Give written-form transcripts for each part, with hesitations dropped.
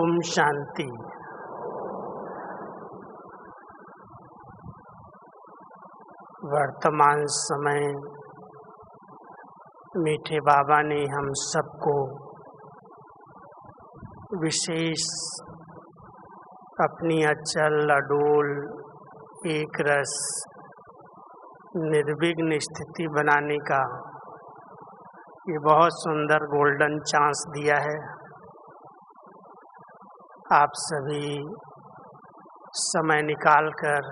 ओम शांति। वर्तमान समय मीठे बाबा ने हम सबको विशेष अपनी अचल अडोल एक रस निर्विघ्न स्थिति बनाने का ये बहुत सुंदर गोल्डन चांस दिया है। आप सभी समय निकालकर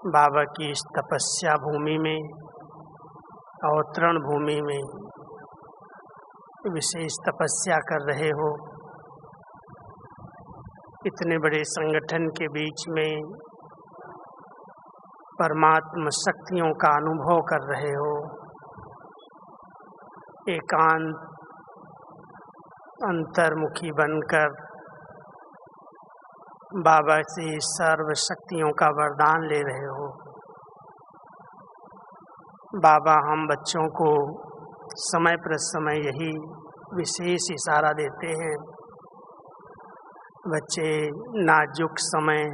बाबा की इस तपस्या भूमि में, अवतरण भूमि में विशेष तपस्या कर रहे हो। इतने बड़े संगठन के बीच में परमात्मा शक्तियों का अनुभव कर रहे हो। एकांत अंतर्मुखी बनकर बाबा से सर्व शक्तियों का वरदान ले रहे हो। बाबा हम बच्चों को समय पर समय यही विशेष इशारा देते हैं। बच्चे, नाजुक समय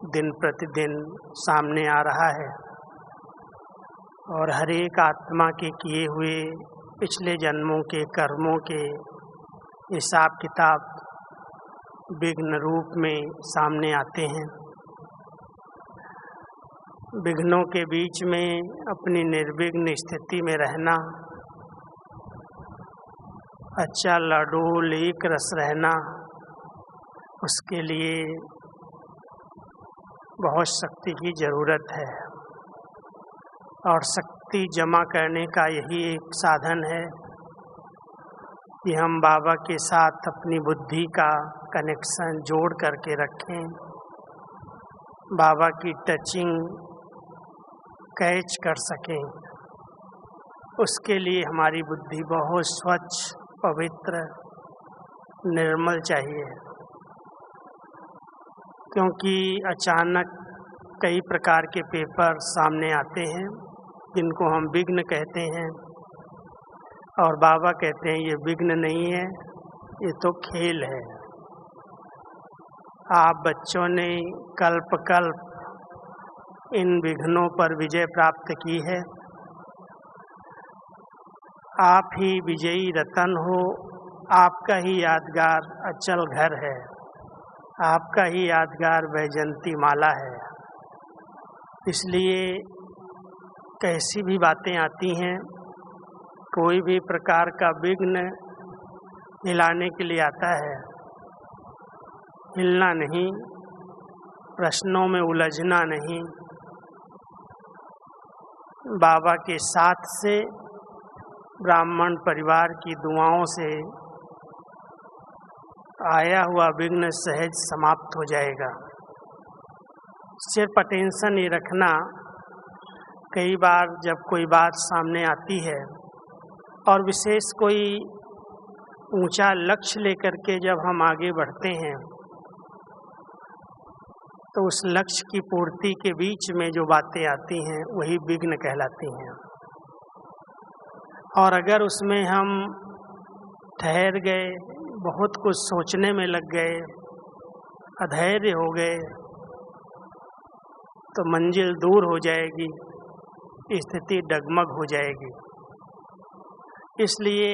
दिन प्रतिदिन सामने आ रहा है और हर एक आत्मा के किए हुए पिछले जन्मों के कर्मों के हिसाब किताब विघ्न रूप में सामने आते हैं। विघ्नों के बीच में अपनी निर्विघ्न स्थिति में रहना, अचल अडोल एक रस रहना, उसके लिए बहुत शक्ति की ज़रूरत है। और शक्ति जमा करने का यही एक साधन है कि हम बाबा के साथ अपनी बुद्धि का कनेक्शन जोड़ करके रखें, बाबा की टचिंग कैच कर सकें। उसके लिए हमारी बुद्धि बहुत स्वच्छ, पवित्र, निर्मल चाहिए। क्योंकि अचानक कई प्रकार के पेपर सामने आते हैं जिनको हम विघ्न कहते हैं, और बाबा कहते हैं ये विघ्न नहीं है, ये तो खेल है। आप बच्चों ने कल्प कल्प इन विघ्नों पर विजय प्राप्त की है। आप ही विजयी रतन हो। आपका ही यादगार अचल घर है, आपका ही यादगार वैजंती माला है। इसलिए कैसी भी बातें आती हैं, कोई भी प्रकार का विघ्न हिलाने के लिए आता है, हिलना नहीं, प्रश्नों में उलझना नहीं, बाबा के साथ से, ब्राह्मण परिवार की दुआओं से आया हुआ विघ्न सहज समाप्त हो जाएगा। सिर्फ अटेंशन ये रखना, कई बार जब कोई बात सामने आती है और विशेष कोई ऊंचा लक्ष्य लेकर के जब हम आगे बढ़ते हैं, तो उस लक्ष्य की पूर्ति के बीच में जो बातें आती हैं वही विघ्न कहलाती हैं। और अगर उसमें हम ठहर गए, बहुत कुछ सोचने में लग गए, अधैर्य हो गए, तो मंजिल दूर हो जाएगी, स्थिति डगमग हो जाएगी। इसलिए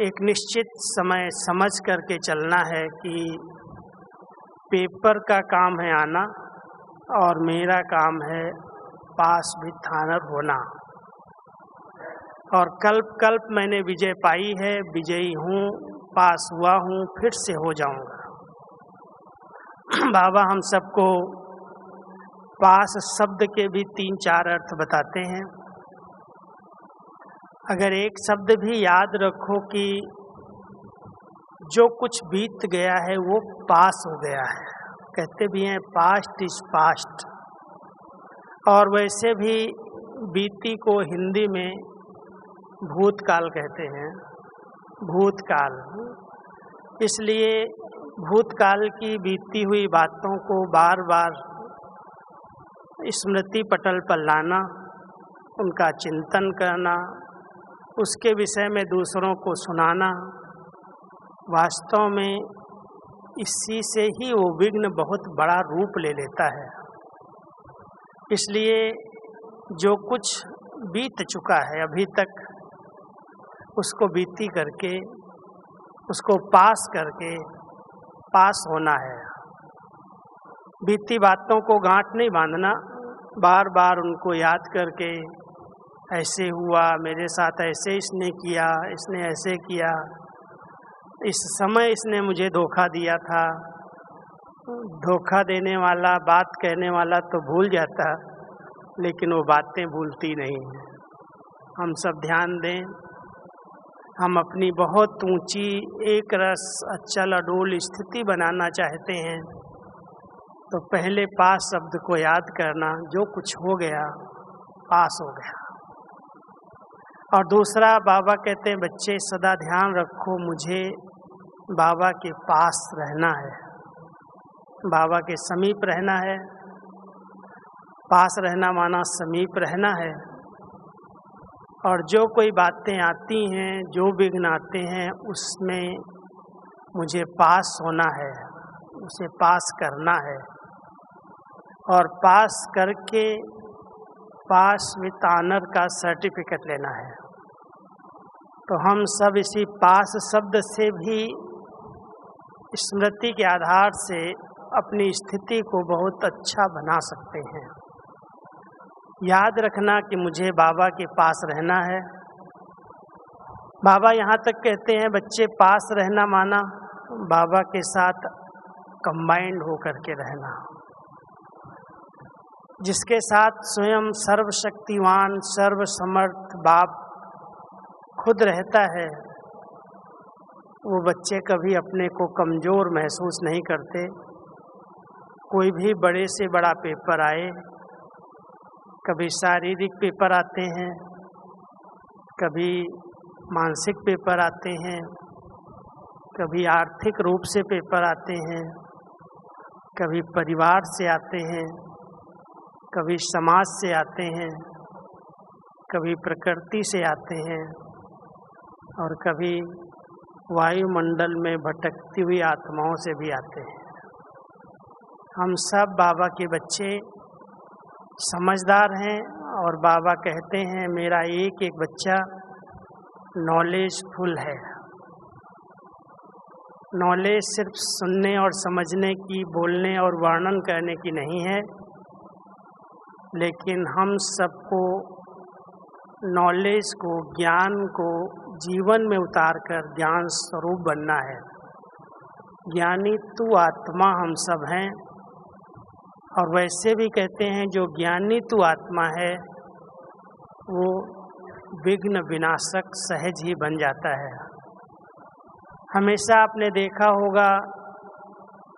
एक निश्चित समय समझ करके चलना है कि पेपर का काम है आना और मेरा काम है पास विथ ऑनर होना। और कल्प कल्प मैंने विजय पाई है, विजयी हूँ, पास हुआ हूँ, फिर से हो जाऊँगा। बाबा हम सबको पास शब्द के भी 3-4 अर्थ बताते हैं। अगर एक शब्द भी याद रखो कि जो कुछ बीत गया है वो पास हो गया है, कहते भी हैं पास्ट इज पास्ट। और वैसे भी बीती को हिंदी में भूतकाल कहते हैं, भूतकाल। इसलिए भूतकाल की बीती हुई बातों को बार बार स्मृति पटल पर लाना, उनका चिंतन करना, उसके विषय में दूसरों को सुनाना, वास्तव में इसी से ही वो विघ्न बहुत बड़ा रूप ले लेता है। इसलिए जो कुछ बीत चुका है अभी तक, उसको बीती करके, उसको पास करके पास होना है। बीती बातों को गांठ नहीं बांधना, बार बार उनको याद करके ऐसे हुआ, मेरे साथ ऐसे इसने किया, इसने ऐसे किया, इस समय इसने मुझे धोखा दिया था। धोखा देने वाला, बात कहने वाला तो भूल जाता, लेकिन वो बातें भूलती नहीं हैं। हम सब ध्यान दें, हम अपनी बहुत ऊंची एक रस अचल अडोल स्थिति बनाना चाहते हैं तो पहले पास शब्द को याद करना, जो कुछ हो गया पास हो गया। और दूसरा, बाबा कहते हैं बच्चे सदा ध्यान रखो, मुझे बाबा के पास रहना है, बाबा के समीप रहना है। पास रहना माना समीप रहना है। और जो कोई बातें आती हैं, जो विघ्न आते हैं, उसमें मुझे पास होना है, उसे पास करना है। और पास करके पास विथ ऑनर का सर्टिफिकेट लेना है। तो हम सब इसी पास शब्द से भी स्मृति के आधार से अपनी स्थिति को बहुत अच्छा बना सकते हैं। याद रखना कि मुझे बाबा के पास रहना है। बाबा यहाँ तक कहते हैं बच्चे पास रहना माना बाबा के साथ कंबाइंड होकर के रहना। जिसके साथ स्वयं सर्वशक्तिवान सर्वसमर्थ बाप खुद रहता है, वो बच्चे कभी अपने को कमज़ोर महसूस नहीं करते। कोई भी बड़े से बड़ा पेपर आए, कभी शारीरिक पेपर आते हैं, कभी मानसिक पेपर आते हैं, कभी आर्थिक रूप से पेपर आते हैं, कभी परिवार से आते हैं, कभी समाज से आते हैं, कभी प्रकृति से आते हैं, और कभी वायुमंडल में भटकती हुई आत्माओं से भी आते हैं। हम सब बाबा के बच्चे समझदार हैं, और बाबा कहते हैं मेरा एक एक बच्चा नॉलेजफुल है। नॉलेज सिर्फ सुनने और समझने की, बोलने और वर्णन करने की नहीं है, लेकिन हम सबको नॉलेज को, ज्ञान को जीवन में उतार कर ज्ञान स्वरूप बनना है। ज्ञानी तू आत्मा हम सब हैं। और वैसे भी कहते हैं जो ज्ञानी तू आत्मा है वो विघ्न विनाशक सहज ही बन जाता है। हमेशा आपने देखा होगा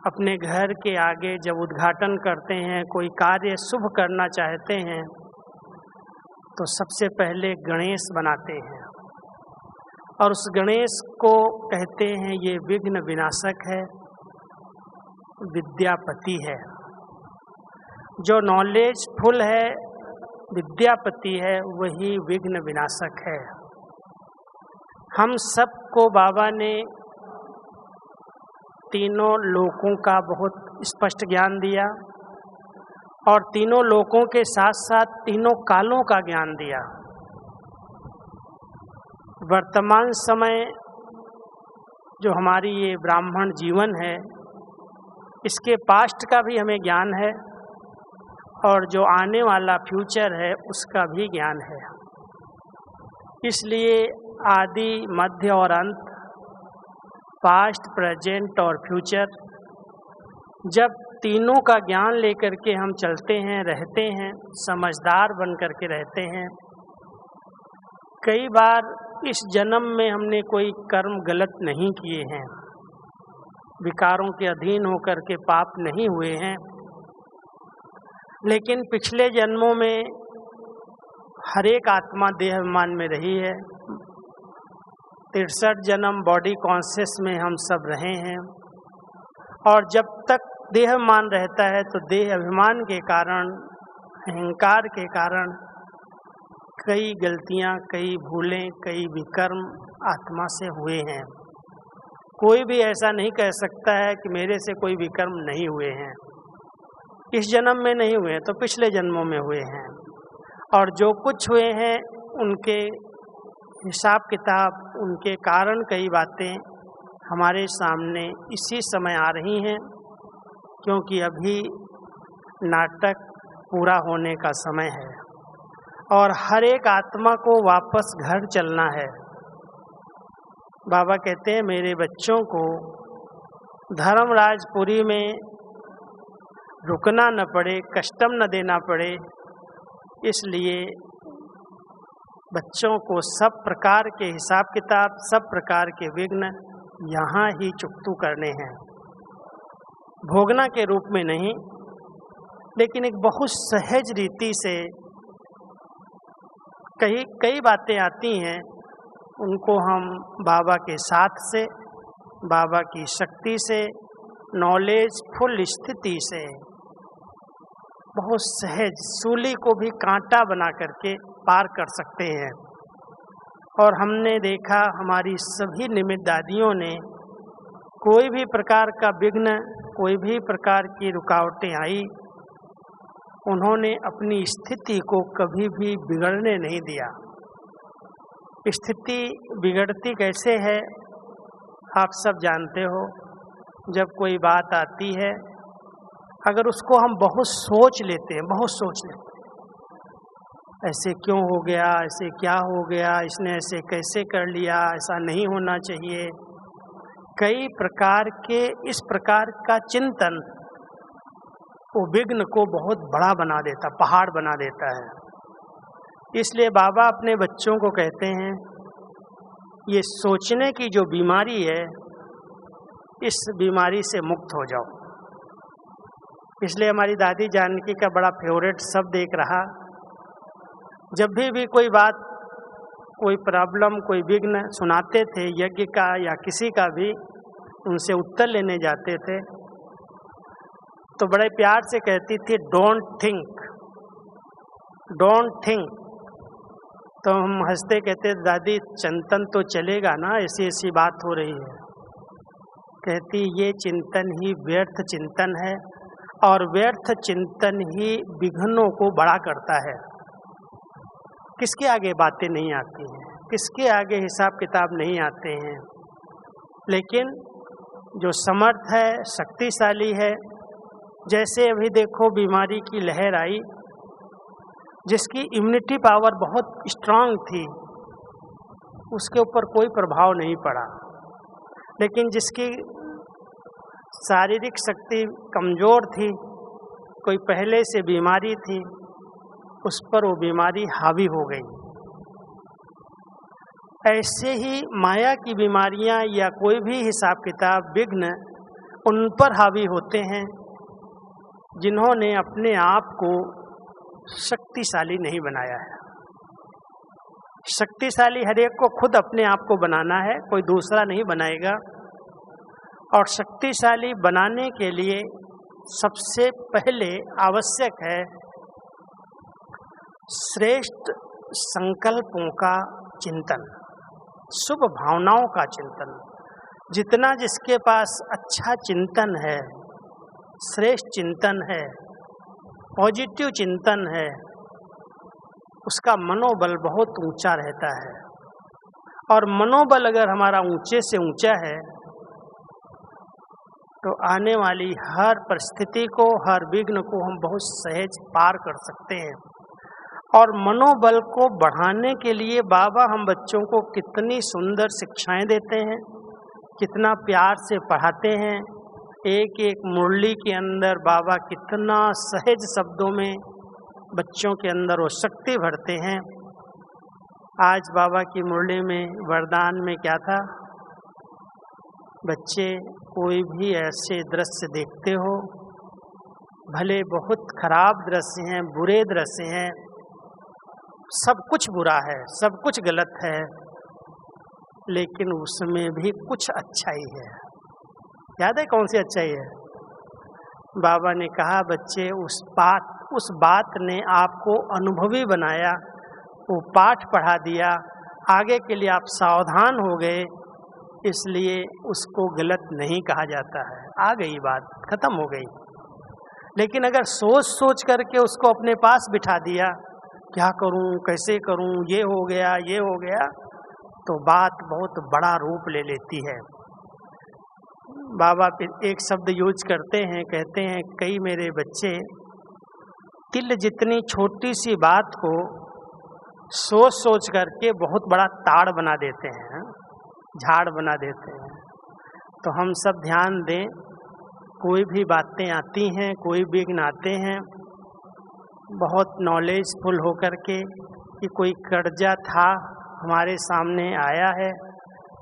अपने घर के आगे जब उद्घाटन करते हैं, कोई कार्य शुभ करना चाहते हैं, तो सबसे पहले गणेश बनाते हैं और उस गणेश को कहते हैं ये विघ्न विनाशक है, विद्यापति है। जो नॉलेजफुल है, विद्यापति है, वही विघ्न विनाशक है। हम सबको बाबा ने तीनों लोकों का बहुत स्पष्ट ज्ञान दिया और तीनों लोकों के साथ साथ तीनों कालों का ज्ञान दिया। वर्तमान समय जो हमारी ये ब्राह्मण जीवन है, इसके पास्ट का भी हमें ज्ञान है और जो आने वाला फ्यूचर है उसका भी ज्ञान है। इसलिए आदि, मध्य और अंत, पास्ट, प्रेजेंट और फ्यूचर, जब तीनों का ज्ञान लेकर के हम चलते हैं, रहते हैं, समझदार बन कर के रहते हैं। कई बार इस जन्म में हमने कोई कर्म गलत नहीं किए हैं, विकारों के अधीन होकर के पाप नहीं हुए हैं, लेकिन पिछले जन्मों में हर एक आत्मा देह अभिमान में रही है। 63 जन्म बॉडी कॉन्शियस में हम सब रहे हैं, और जब तक देह अभिमान रहता है तो देह अभिमान के कारण, अहंकार के कारण कई गलतियां, कई भूलें, कई विकर्म आत्मा से हुए हैं। कोई भी ऐसा नहीं कह सकता है कि मेरे से कोई विकर्म नहीं हुए हैं। इस जन्म में नहीं हुए तो पिछले जन्मों में हुए हैं, और जो कुछ हुए हैं उनके हिसाब किताब, उनके कारण कई बातें हमारे सामने इसी समय आ रही हैं, क्योंकि अभी नाटक पूरा होने का समय है और हर एक आत्मा को वापस घर चलना है। बाबा कहते हैं मेरे बच्चों को धर्मराजपुरी में रुकना न पड़े, कष्टम न देना पड़े, इसलिए बच्चों को सब प्रकार के हिसाब किताब, सब प्रकार के विघ्न यहाँ ही चुकतू करने हैं, भोगना के रूप में नहीं, लेकिन एक बहुत सहज रीति से कई बातें आती हैं, उनको हम बाबा के साथ से, बाबा की शक्ति से, नॉलेज फुल स्थिति से बहुत सहज सूली को भी कांटा बना करके पार कर सकते हैं। और हमने देखा हमारी सभी निमित्त दादियों ने कोई भी प्रकार का विघ्न, कोई भी प्रकार की रुकावटें आई, उन्होंने अपनी स्थिति को कभी भी बिगड़ने नहीं दिया। स्थिति बिगड़ती कैसे है आप सब जानते हो। जब कोई बात आती है, अगर उसको हम बहुत सोच लेते हैं, ऐसे क्यों हो गया, ऐसे क्या हो गया, इसने ऐसे कैसे कर लिया, ऐसा नहीं होना चाहिए, कई प्रकार के इस प्रकार का चिंतन वो विघ्न को बहुत बड़ा बना देता, पहाड़ बना देता है। इसलिए बाबा अपने बच्चों को कहते हैं ये सोचने की जो बीमारी है, इस बीमारी से मुक्त हो जाओ। इसलिए हमारी दादी जानकी का बड़ा फेवरेट शब्द एक रहा, जब भी कोई बात, कोई प्रॉब्लम, कोई विघ्न सुनाते थे यज्ञ का या किसी का भी, उनसे उत्तर लेने जाते थे तो बड़े प्यार से कहती थी डोंट थिंक, डोंट थिंक। तो हम हंसते कहते दादी चिंतन तो चलेगा ना, ऐसी ऐसी बात हो रही है। कहती ये चिंतन ही व्यर्थ चिंतन है, और व्यर्थ चिंतन ही विघ्नों को बड़ा करता है। किसके आगे बातें नहीं आती हैं, किसके आगे हिसाब किताब नहीं आते हैं, लेकिन जो समर्थ है, शक्तिशाली है, जैसे अभी देखो बीमारी की लहर आई, जिसकी इम्यूनिटी पावर बहुत स्ट्रांग थी, उसके ऊपर कोई प्रभाव नहीं पड़ा, लेकिन जिसकी शारीरिक शक्ति कमज़ोर थी, कोई पहले से बीमारी थी, उस पर वो बीमारी हावी हो गई। ऐसे ही माया की बीमारियां या कोई भी हिसाब किताब, विघ्न उन पर हावी होते हैं जिन्होंने अपने आप को शक्तिशाली नहीं बनाया है। शक्तिशाली हर एक को खुद अपने आप को बनाना है, कोई दूसरा नहीं बनाएगा। और शक्तिशाली बनाने के लिए सबसे पहले आवश्यक है श्रेष्ठ संकल्पों का चिंतन, शुभ भावनाओं का चिंतन। जितना जिसके पास अच्छा चिंतन है, श्रेष्ठ चिंतन है, पॉजिटिव चिंतन है, उसका मनोबल बहुत ऊंचा रहता है। और मनोबल अगर हमारा ऊंचे से ऊंचा है तो आने वाली हर परिस्थिति को, हर विघ्न को हम बहुत सहज पार कर सकते हैं। और मनोबल को बढ़ाने के लिए बाबा हम बच्चों को कितनी सुंदर शिक्षाएं देते हैं, कितना प्यार से पढ़ाते हैं। एक एक मुरली के अंदर बाबा कितना सहज शब्दों में बच्चों के अंदर वो शक्ति भरते हैं। आज बाबा की मुरली में वरदान में क्या था? बच्चे कोई भी ऐसे दृश्य देखते हो, भले बहुत खराब दृश्य हैं, बुरे दृश्य हैं, सब कुछ बुरा है, सब कुछ गलत है, लेकिन उसमें भी कुछ अच्छाई है। याद है कौन सी अच्छाई है? बाबा ने कहा बच्चे उस बात ने आपको अनुभवी बनाया, वो पाठ पढ़ा दिया, आगे के लिए आप सावधान हो गए, इसलिए उसको गलत नहीं कहा जाता है। आ गई बात, खत्म हो गई। लेकिन अगर सोच सोच करके उसको अपने पास बिठा दिया, क्या करूं, कैसे करूं, ये हो गया, ये हो गया, तो बात बहुत बड़ा रूप ले लेती है। बाबा फिर एक शब्द यूज करते हैं, कहते हैं कई मेरे बच्चे तिल जितनी छोटी सी बात को सोच सोच करके बहुत बड़ा ताड़ बना देते हैं, झाड़ बना देते हैं। तो हम सब ध्यान दें, कोई भी बातें आती हैं, कोई विघ्न आते हैं, बहुत नॉलेजफुल होकर के कि कोई कर्जा था हमारे सामने आया है,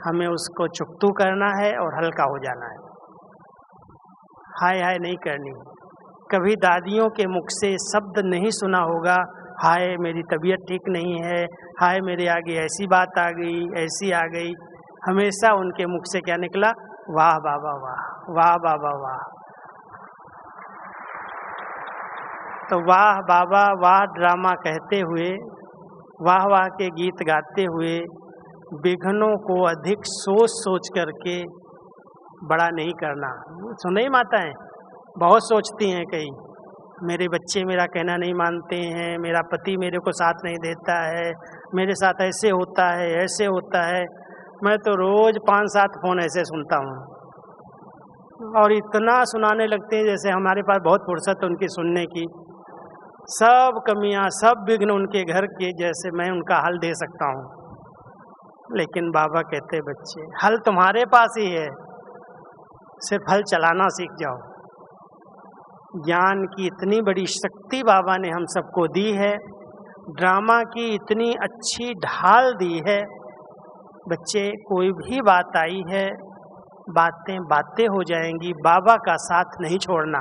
हमें उसको चुकतू करना है और हल्का हो जाना है। हाय हाय नहीं करनी। कभी दादियों के मुख से शब्द नहीं सुना होगा, हाय मेरी तबीयत ठीक नहीं है, हाय मेरे आगे ऐसी बात आ गई, ऐसी आ गई। हमेशा उनके मुख से क्या निकला? वाह बाबा वाह, वाह बाबा वाह। तो वाह बाबा वाह ड्रामा कहते हुए, वाह वाह के गीत गाते हुए विघ्नों को अधिक सोच सोच करके बड़ा नहीं करना। सुनाई माताएं बहुत सोचती हैं, कई मेरे बच्चे मेरा कहना नहीं मानते हैं, मेरा पति मेरे को साथ नहीं देता है, मेरे साथ ऐसे होता है, ऐसे होता है। मैं तो रोज 5-7 फोन ऐसे सुनता हूँ और इतना सुनाने लगते हैं जैसे हमारे पास बहुत फुर्सत है उनकी सुनने की। सब कमियां, सब विघ्न उनके घर के जैसे मैं उनका हल दे सकता हूँ। लेकिन बाबा कहते बच्चे हल तुम्हारे पास ही है, सिर्फ हल चलाना सीख जाओ। ज्ञान की इतनी बड़ी शक्ति बाबा ने हम सबको दी है, ड्रामा की इतनी अच्छी ढाल दी है। बच्चे कोई भी बात आई है, बातें बातें हो जाएंगी, बाबा का साथ नहीं छोड़ना।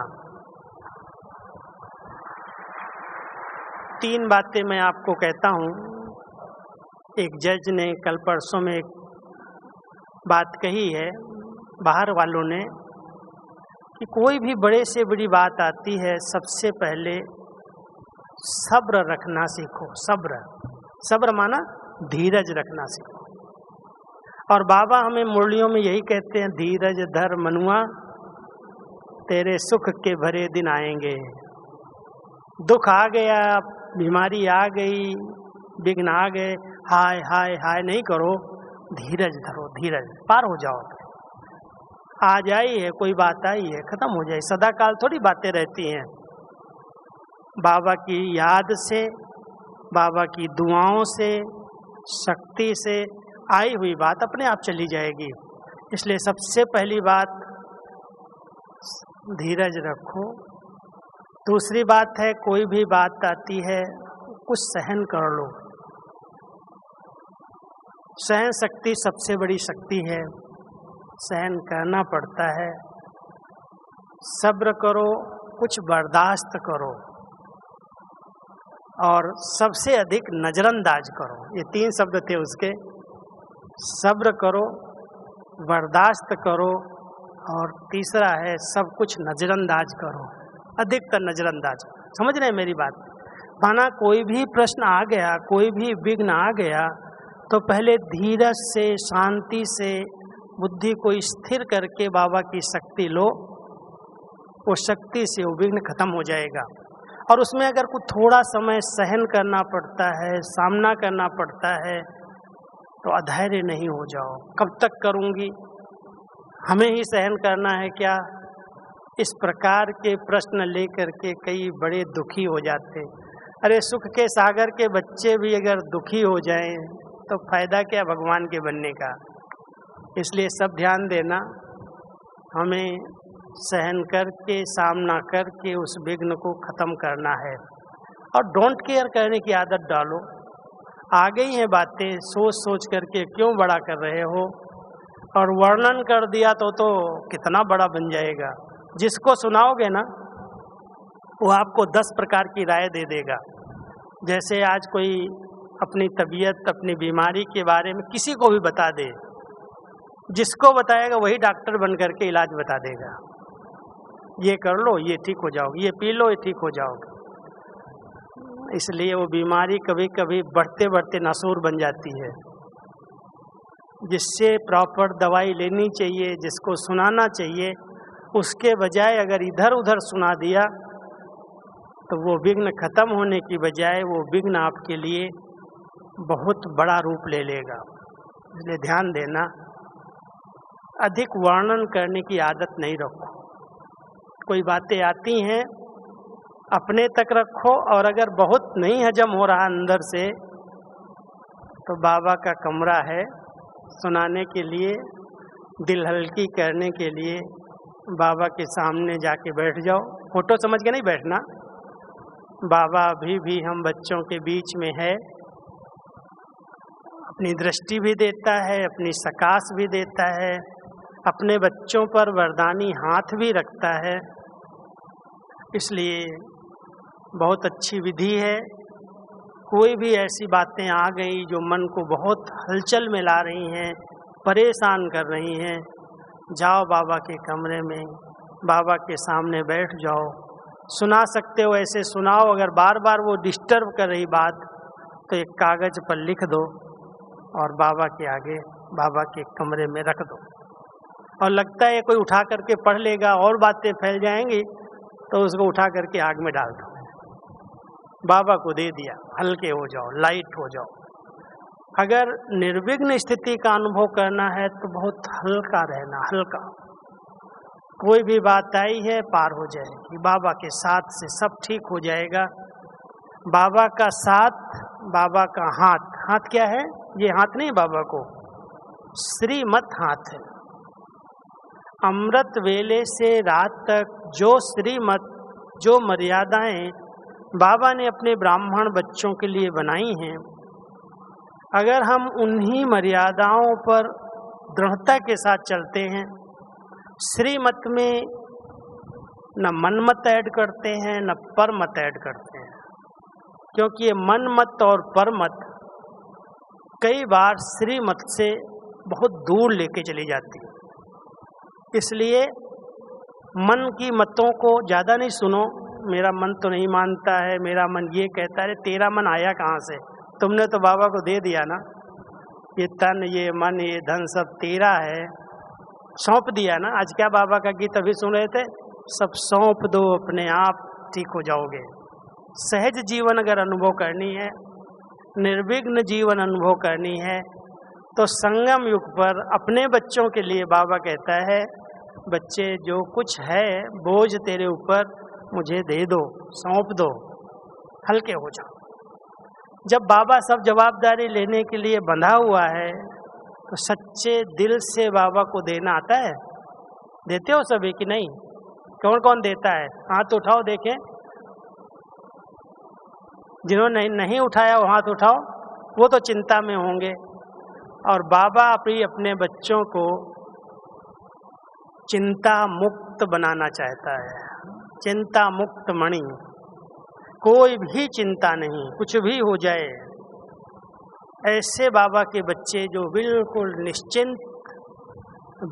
3 बातें मैं आपको कहता हूँ। एक जज ने कल परसों में एक बात कही है बाहर वालों ने कि कोई भी बड़े से बड़ी बात आती है, सबसे पहले सब्र रखना सीखो। सब्र, सब्र माना धीरज रखना सीखो। और बाबा हमें मुरलियों में यही कहते हैं, धीरज धर मनुआ, तेरे सुख के भरे दिन आएंगे। दुख आ गया, बीमारी आ गई, विघ्न आ गए, हाय हाय हाय नहीं करो, धीरज धरो, धीरज, पार हो जाओ। आज आई है, कोई बात आई है, खत्म हो जाए। सदा काल थोड़ी बातें रहती हैं। बाबा की याद से, बाबा की दुआओं से, शक्ति से आई हुई बात अपने आप चली जाएगी। इसलिए सबसे पहली बात धीरज रखो। दूसरी बात है, कोई भी बात आती है कुछ सहन कर लो। सहन शक्ति सबसे बड़ी शक्ति है, सहन करना पड़ता है। सब्र करो, कुछ बर्दाश्त करो और सबसे अधिक नजरअंदाज करो। ये 3 शब्द थे उसके। सब्र करो, बर्दाश्त करो और तीसरा है सब कुछ नजरअंदाज करो, अधिकतर नजरअंदाज। समझ रहे हैं मेरी बात? माना कोई भी प्रश्न आ गया, कोई भी विघ्न आ गया, तो पहले धीरज से, शांति से बुद्धि को स्थिर करके बाबा की शक्ति लो। वो शक्ति से वो विघ्न खत्म हो जाएगा। और उसमें अगर कुछ थोड़ा समय सहन करना पड़ता है, सामना करना पड़ता है, तो अधैर्य नहीं हो जाओ। कब तक करूँगी, हमें ही सहन करना है क्या? इस प्रकार के प्रश्न लेकर के कई बड़े दुखी हो जाते। अरे सुख के सागर के बच्चे भी अगर दुखी हो जाएं तो फायदा क्या भगवान के बनने का? इसलिए सब ध्यान देना, हमें सहन करके, सामना करके उस विघ्न को खत्म करना है। और डोंट केयर करने की आदत डालो। आ गई हैं बातें, सोच सोच करके क्यों बड़ा कर रहे हो? और वर्णन कर दिया तो कितना बड़ा बन जाएगा। जिसको सुनाओगे ना, वो आपको 10 प्रकार की राय दे देगा। जैसे आज कोई अपनी तबीयत, अपनी बीमारी के बारे में किसी को भी बता दे, जिसको बताएगा वही डॉक्टर बन करके इलाज बता देगा। ये कर लो, ये ठीक हो जाओगे, ये पी लो, ये ठीक हो जाओगे। इसलिए वो बीमारी कभी कभी बढ़ते बढ़ते नासूर बन जाती है। जिससे प्रॉपर दवाई लेनी चाहिए, जिसको सुनाना चाहिए, उसके बजाय अगर इधर उधर सुना दिया तो वो विघ्न खत्म होने की बजाय वो विघ्न आपके लिए बहुत बड़ा रूप ले लेगा। इसलिए ध्यान देना, अधिक वर्णन करने की आदत नहीं रखो। कोई बातें आती हैं अपने तक रखो, और अगर बहुत नहीं हजम हो रहा अंदर से तो बाबा का कमरा है सुनाने के लिए, दिल हल्की करने के लिए। बाबा के सामने जाके बैठ जाओ, फोटो समझ के नहीं बैठना। बाबा अभी भी हम बच्चों के बीच में है, अपनी दृष्टि भी देता है, अपनी सकाश भी देता है, अपने बच्चों पर वरदानी हाथ भी रखता है। इसलिए बहुत अच्छी विधि है। कोई भी ऐसी बातें आ गई जो मन को बहुत हलचल में ला रही हैं, परेशान कर रही हैं, जाओ बाबा के कमरे में, बाबा के सामने बैठ जाओ। सुना सकते हो ऐसे सुनाओ, अगर बार बार वो डिस्टर्ब कर रही बात तो एक कागज पर लिख दो और बाबा के आगे, बाबा के कमरे में रख दो। और लगता है कोई उठा करके पढ़ लेगा और बातें फैल जाएंगी तो उसको उठा करके आग में डाल दो। बाबा को दे दिया, हल्के हो जाओ, लाइट हो जाओ। अगर निर्विघ्न स्थिति का अनुभव करना है तो बहुत हल्का रहना, हल्का। कोई भी बात आई है पार हो जाएगी, बाबा के साथ से सब ठीक हो जाएगा। बाबा का साथ, बाबा का हाथ। हाथ क्या है? ये हाथ नहीं बाबा को, श्रीमत हाथ है। अमृत वेले से रात तक जो श्रीमत, जो मर्यादाएं बाबा ने अपने ब्राह्मण बच्चों के लिए बनाई हैं, अगर हम उन्हीं मर्यादाओं पर दृढ़ता के साथ चलते हैं, श्रीमत में न मनमत ऐड करते हैं न परमत ऐड करते हैं, क्योंकि ये मनमत और परमत कई बार श्रीमत से बहुत दूर लेके चली जाती है। इसलिए मन की मतों को ज़्यादा नहीं सुनो। मेरा मन तो नहीं मानता है, मेरा मन ये कहता है। तेरा मन आया कहाँ से? तुमने तो बाबा को दे दिया ना, ये तन, ये मन, ये धन सब तेरा है, सौंप दिया ना। आज क्या बाबा का गीत अभी सुन रहे थे, सब सौंप दो, अपने आप ठीक हो जाओगे। सहज जीवन अगर अनुभव करनी है, निर्विघ्न जीवन अनुभव करनी है, तो संगम युग पर अपने बच्चों के लिए बाबा कहता है, बच्चे जो कुछ है बोझ तेरे ऊपर मुझे दे दो, सौंप दो, हल्के हो जाओ। जब बाबा सब जवाबदारी लेने के लिए बंधा हुआ है तो सच्चे दिल से बाबा को देना आता है। देते हो सभी कि नहीं? कौन कौन देता है? हाथ उठाओ देखें। जिन्होंने नहीं उठाया वो हाथ उठाओ, वो तो चिंता में होंगे। और बाबा भी अपने बच्चों को चिंता मुक्त बनाना चाहता है। चिंता मुक्त मणि, कोई भी चिंता नहीं, कुछ भी हो जाए। ऐसे बाबा के बच्चे जो बिल्कुल निश्चिंत,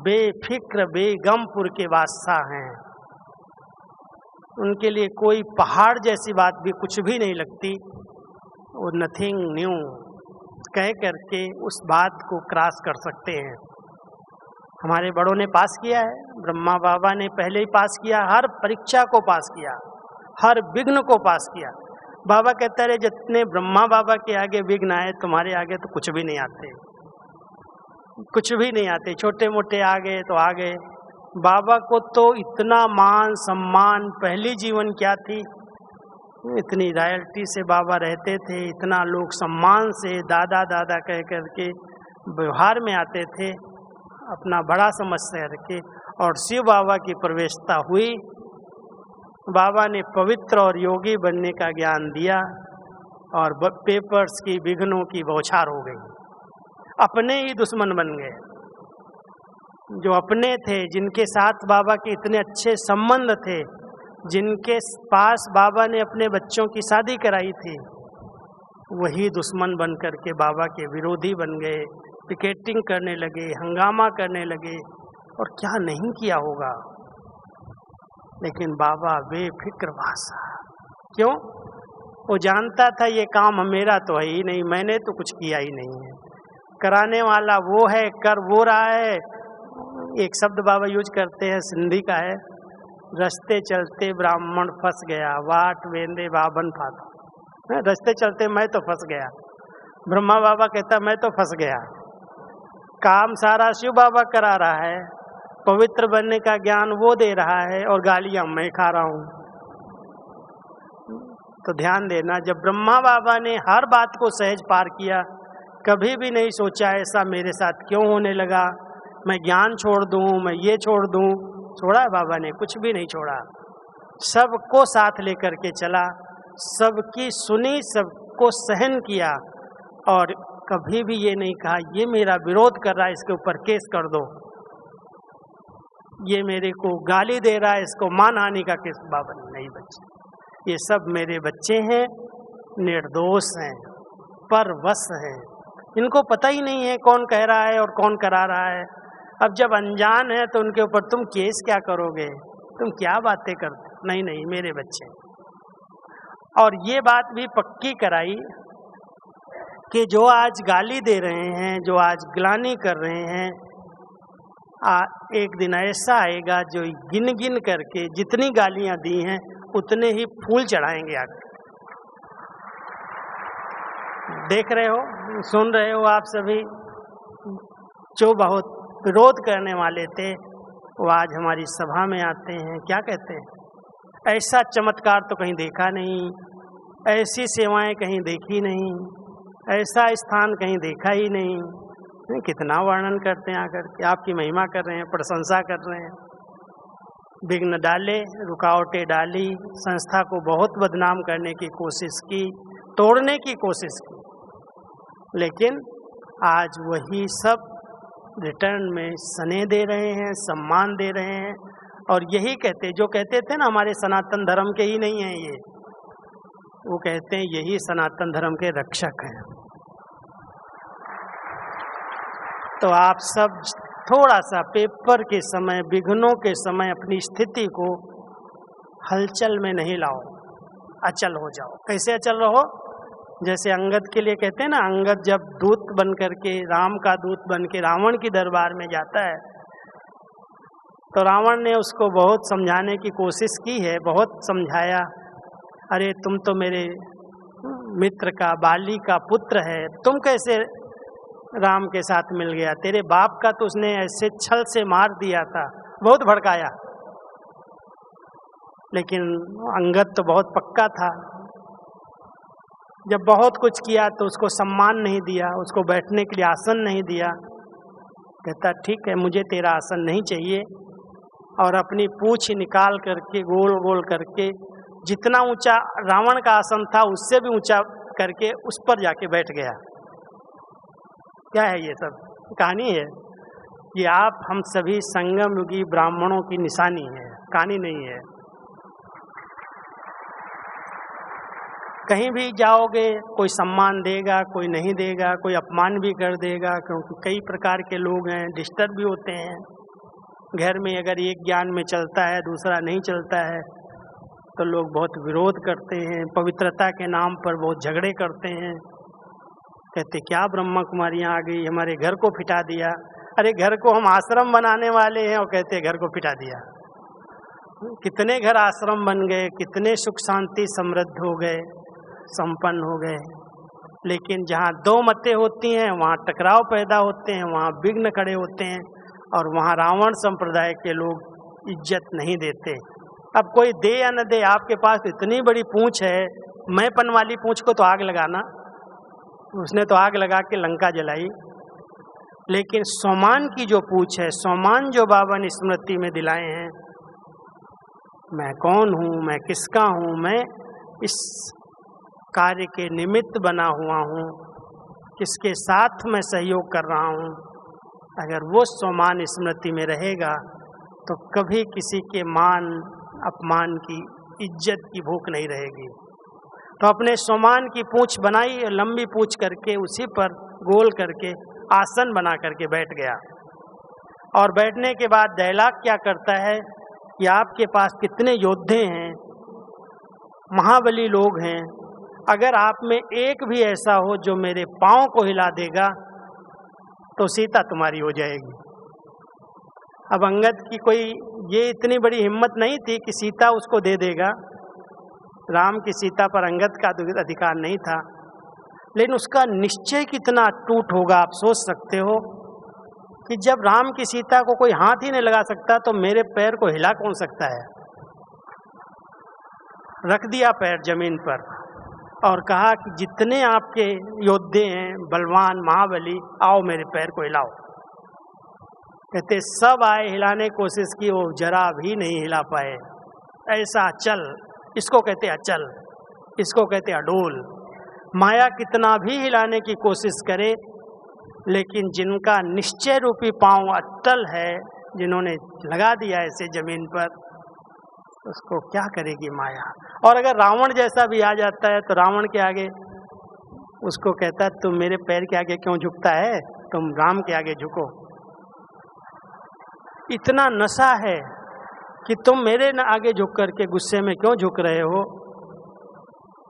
बेफिक्र, बेगमपुर के बादशाह हैं, उनके लिए कोई पहाड़ जैसी बात भी कुछ भी नहीं लगती। वो नथिंग न्यू कह करके उस बात को क्रॉस कर सकते हैं। हमारे बड़ों ने पास किया है, ब्रह्मा बाबा ने पहले ही पास किया, हर परीक्षा को पास किया, हर विघ्न को पास किया। बाबा कहता रहे जितने ब्रह्मा बाबा के आगे विघ्न आए, तुम्हारे आगे तो कुछ भी नहीं आते, कुछ भी नहीं आते। छोटे मोटे आ गए तो आ गए। बाबा को तो इतना मान सम्मान, पहली जीवन क्या थी, इतनी रॉयल्टी से बाबा रहते थे, इतना लोग सम्मान से दादा दादा कह करके व्यवहार में आते थे, अपना बड़ा समझ से रखे। और शिव बाबा की प्रवेशता हुई, बाबा ने पवित्र और योगी बनने का ज्ञान दिया और पेपर्स की, विघ्नों की बौछार हो गई। अपने ही दुश्मन बन गए। जो अपने थे, जिनके साथ बाबा के इतने अच्छे संबंध थे, जिनके पास बाबा ने अपने बच्चों की शादी कराई थी, वही दुश्मन बन करके बाबा के विरोधी बन गए, पिकेटिंग करने लगे, हंगामा करने लगे, और क्या नहीं किया होगा। लेकिन बाबा बेफिक्र भाषा। क्यों? वो जानता था ये काम मेरा तो है ही नहीं, मैंने तो कुछ किया ही नहीं है। कराने वाला वो है, कर वो रहा है। एक शब्द बाबा यूज करते हैं, सिंधी का है, रस्ते चलते ब्राह्मण फंस गया, वाट वेंदे बाबन फाता। रस्ते चलते मैं तो फंस गया, ब्रह्मा बाबा कहता मैं तो फंस गया। काम सारा शिव बाबा करा रहा है, पवित्र बनने का ज्ञान वो दे रहा है और गालियां मैं खा रहा हूं। तो ध्यान देना, जब ब्रह्मा बाबा ने हर बात को सहज पार किया, कभी भी नहीं सोचा ऐसा मेरे साथ क्यों होने लगा, मैं ज्ञान छोड़ दूं, मैं ये छोड़ दूं। छोड़ा है बाबा ने? कुछ भी नहीं छोड़ा। सबको साथ लेकर के चला, सबकी सुनी, सबको सहन किया और कभी भी ये नहीं कहा ये मेरा विरोध कर रहा है, इसके ऊपर केस कर दो, ये मेरे को गाली दे रहा है, इसको मानहानि का केस। बाबा ने नहीं, बच्चे ये सब मेरे बच्चे हैं, निर्दोष हैं, परवश हैं, इनको पता ही नहीं है कौन कह रहा है और कौन करा रहा है। अब जब अनजान है तो उनके ऊपर तुम केस क्या करोगे, तुम क्या बातें करते? नहीं नहीं, मेरे बच्चे। और ये बात भी पक्की कराई कि जो आज गाली दे रहे हैं, जो आज ग्लानि कर रहे हैं, एक दिन ऐसा आएगा जो गिन गिन करके जितनी गालियां दी हैं उतने ही फूल चढ़ाएंगे आगे। देख रहे हो, सुन रहे हो आप सभी, जो बहुत विरोध करने वाले थे वो आज हमारी सभा में आते हैं, क्या कहते हैं, ऐसा चमत्कार तो कहीं देखा नहीं, ऐसी सेवाएं कहीं देखी नहीं, ऐसा स्थान कहीं देखा ही नहीं। कितना वर्णन करते हैं आकर के, आपकी महिमा कर रहे हैं, प्रशंसा कर रहे हैं। विघ्न डाले, रुकावटें डाली, संस्था को बहुत बदनाम करने की कोशिश की, तोड़ने की कोशिश की, लेकिन आज वही सब रिटर्न में स्नेह दे रहे हैं, सम्मान दे रहे हैं। और यही कहते, जो कहते थे ना हमारे सनातन धर्म के ही नहीं हैं ये, वो कहते हैं यही सनातन धर्म के रक्षक हैं। तो आप सब थोड़ा सा पेपर के समय, विघ्नों के समय अपनी स्थिति को हलचल में नहीं लाओ, अचल हो जाओ। कैसे अचल रहो? जैसे अंगद के लिए कहते हैं ना, अंगद जब दूत बन करके, राम का दूत बन के रावण की दरबार में जाता है, तो रावण ने उसको बहुत समझाने की कोशिश की है, बहुत समझाया, अरे तुम तो मेरे मित्र का, बाली का पुत्र है, तुम कैसे राम के साथ मिल गया, तेरे बाप का तो उसने ऐसे छल से मार दिया था, बहुत भड़काया। लेकिन अंगद तो बहुत पक्का था, जब बहुत कुछ किया तो उसको सम्मान नहीं दिया, उसको बैठने के लिए आसन नहीं दिया। कहता ठीक है, मुझे तेरा आसन नहीं चाहिए, और अपनी पूंछ निकाल करके गोल गोल करके जितना ऊंचा रावण का आसन था उससे भी ऊंचा करके उस पर जाके बैठ गया। क्या है ये सब? कहानी है ये। आप हम सभी संगम युगी ब्राह्मणों की निशानी है, कहानी नहीं है। कहीं भी जाओगे कोई सम्मान देगा, कोई नहीं देगा, कोई अपमान भी कर देगा, क्योंकि कई प्रकार के लोग हैं, डिस्टर्ब भी होते हैं। घर में अगर एक ज्ञान में चलता है, दूसरा नहीं चलता है, तो लोग बहुत विरोध करते हैं, पवित्रता के नाम पर बहुत झगड़े करते हैं। कहते क्या ब्रह्मा कुमारियाँ आ गई, हमारे घर को फिटा दिया। अरे घर को हम आश्रम बनाने वाले हैं और कहते घर को फिटा दिया। कितने घर आश्रम बन गए, कितने सुख शांति समृद्ध हो गए, संपन्न हो गए। लेकिन जहाँ दो मतें होती हैं वहाँ टकराव पैदा होते हैं, वहाँ विघ्न खड़े होते हैं, और वहाँ रावण संप्रदाय के लोग इज्जत नहीं देते। अब कोई दे या न दे, आपके पास इतनी बड़ी पूंछ है, मैंपन वाली पूंछ को तो आग लगाना, उसने तो आग लगा के लंका जलाई। लेकिन सोमान की जो पूछ है, सोमान जो बाबा ने स्मृति में दिलाए हैं, मैं कौन हूँ, मैं किसका हूँ, मैं इस कार्य के निमित्त बना हुआ हूँ, किसके साथ मैं सहयोग कर रहा हूँ, अगर वो सोमान स्मृति में रहेगा तो कभी किसी के मान अपमान की, इज्जत की भूख नहीं रहेगी। तो अपने सोमान की पूंछ बनाई, लंबी पूंछ करके उसी पर गोल करके आसन बना करके बैठ गया। और बैठने के बाद डायलॉग क्या करता है कि आपके पास कितने योद्धे हैं, महाबली लोग हैं, अगर आप में एक भी ऐसा हो जो मेरे पाँव को हिला देगा तो सीता तुम्हारी हो जाएगी। अब अंगद की कोई ये इतनी बड़ी हिम्मत नहीं थी कि सीता उसको दे देगा। राम की सीता पर अंगद का अधिकार नहीं था, लेकिन उसका निश्चय कितना टूट होगा आप सोच सकते हो कि जब राम की सीता को कोई हाथ ही नहीं लगा सकता तो मेरे पैर को हिला कौन सकता है। रख दिया पैर जमीन पर और कहा कि जितने आपके योद्धे हैं, बलवान महाबली, आओ मेरे पैर को हिलाओ। कहते सब आए, हिलाने की कोशिश की, वो जरा भी नहीं हिला पाए। ऐसा अचल, इसको कहते अचल, इसको कहते अडोल। माया कितना भी हिलाने की कोशिश करे, लेकिन जिनका निश्चय रूपी पांव अटल है, जिन्होंने लगा दिया ऐसे जमीन पर, उसको क्या करेगी माया। और अगर रावण जैसा भी आ जाता है तो रावण के आगे उसको कहता है तुम मेरे पैर के आगे क्यों झुकता है, तुम राम के आगे झुको। इतना नशा है कि तुम मेरे न आगे झुक करके गुस्से में क्यों झुक रहे हो,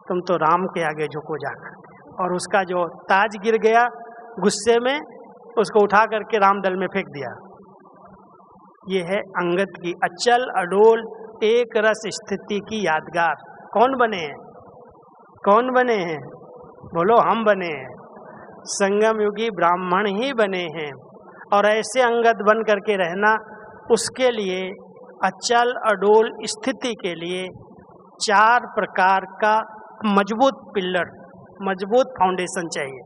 तुम तो राम के आगे झुको जाकर। और उसका जो ताज गिर गया गुस्से में, उसको उठा करके रामदल में फेंक दिया। ये है अंगद की अचल अडोल एक रस स्थिति की यादगार। कौन बने हैं? कौन बने हैं? बोलो, हम बने हैं। संगम युगी ब्राह्मण ही बने हैं। और ऐसे अंगद बन करके रहना, उसके लिए अचल अडोल स्थिति के लिए 4 प्रकार का मजबूत पिलर, मजबूत फाउंडेशन चाहिए।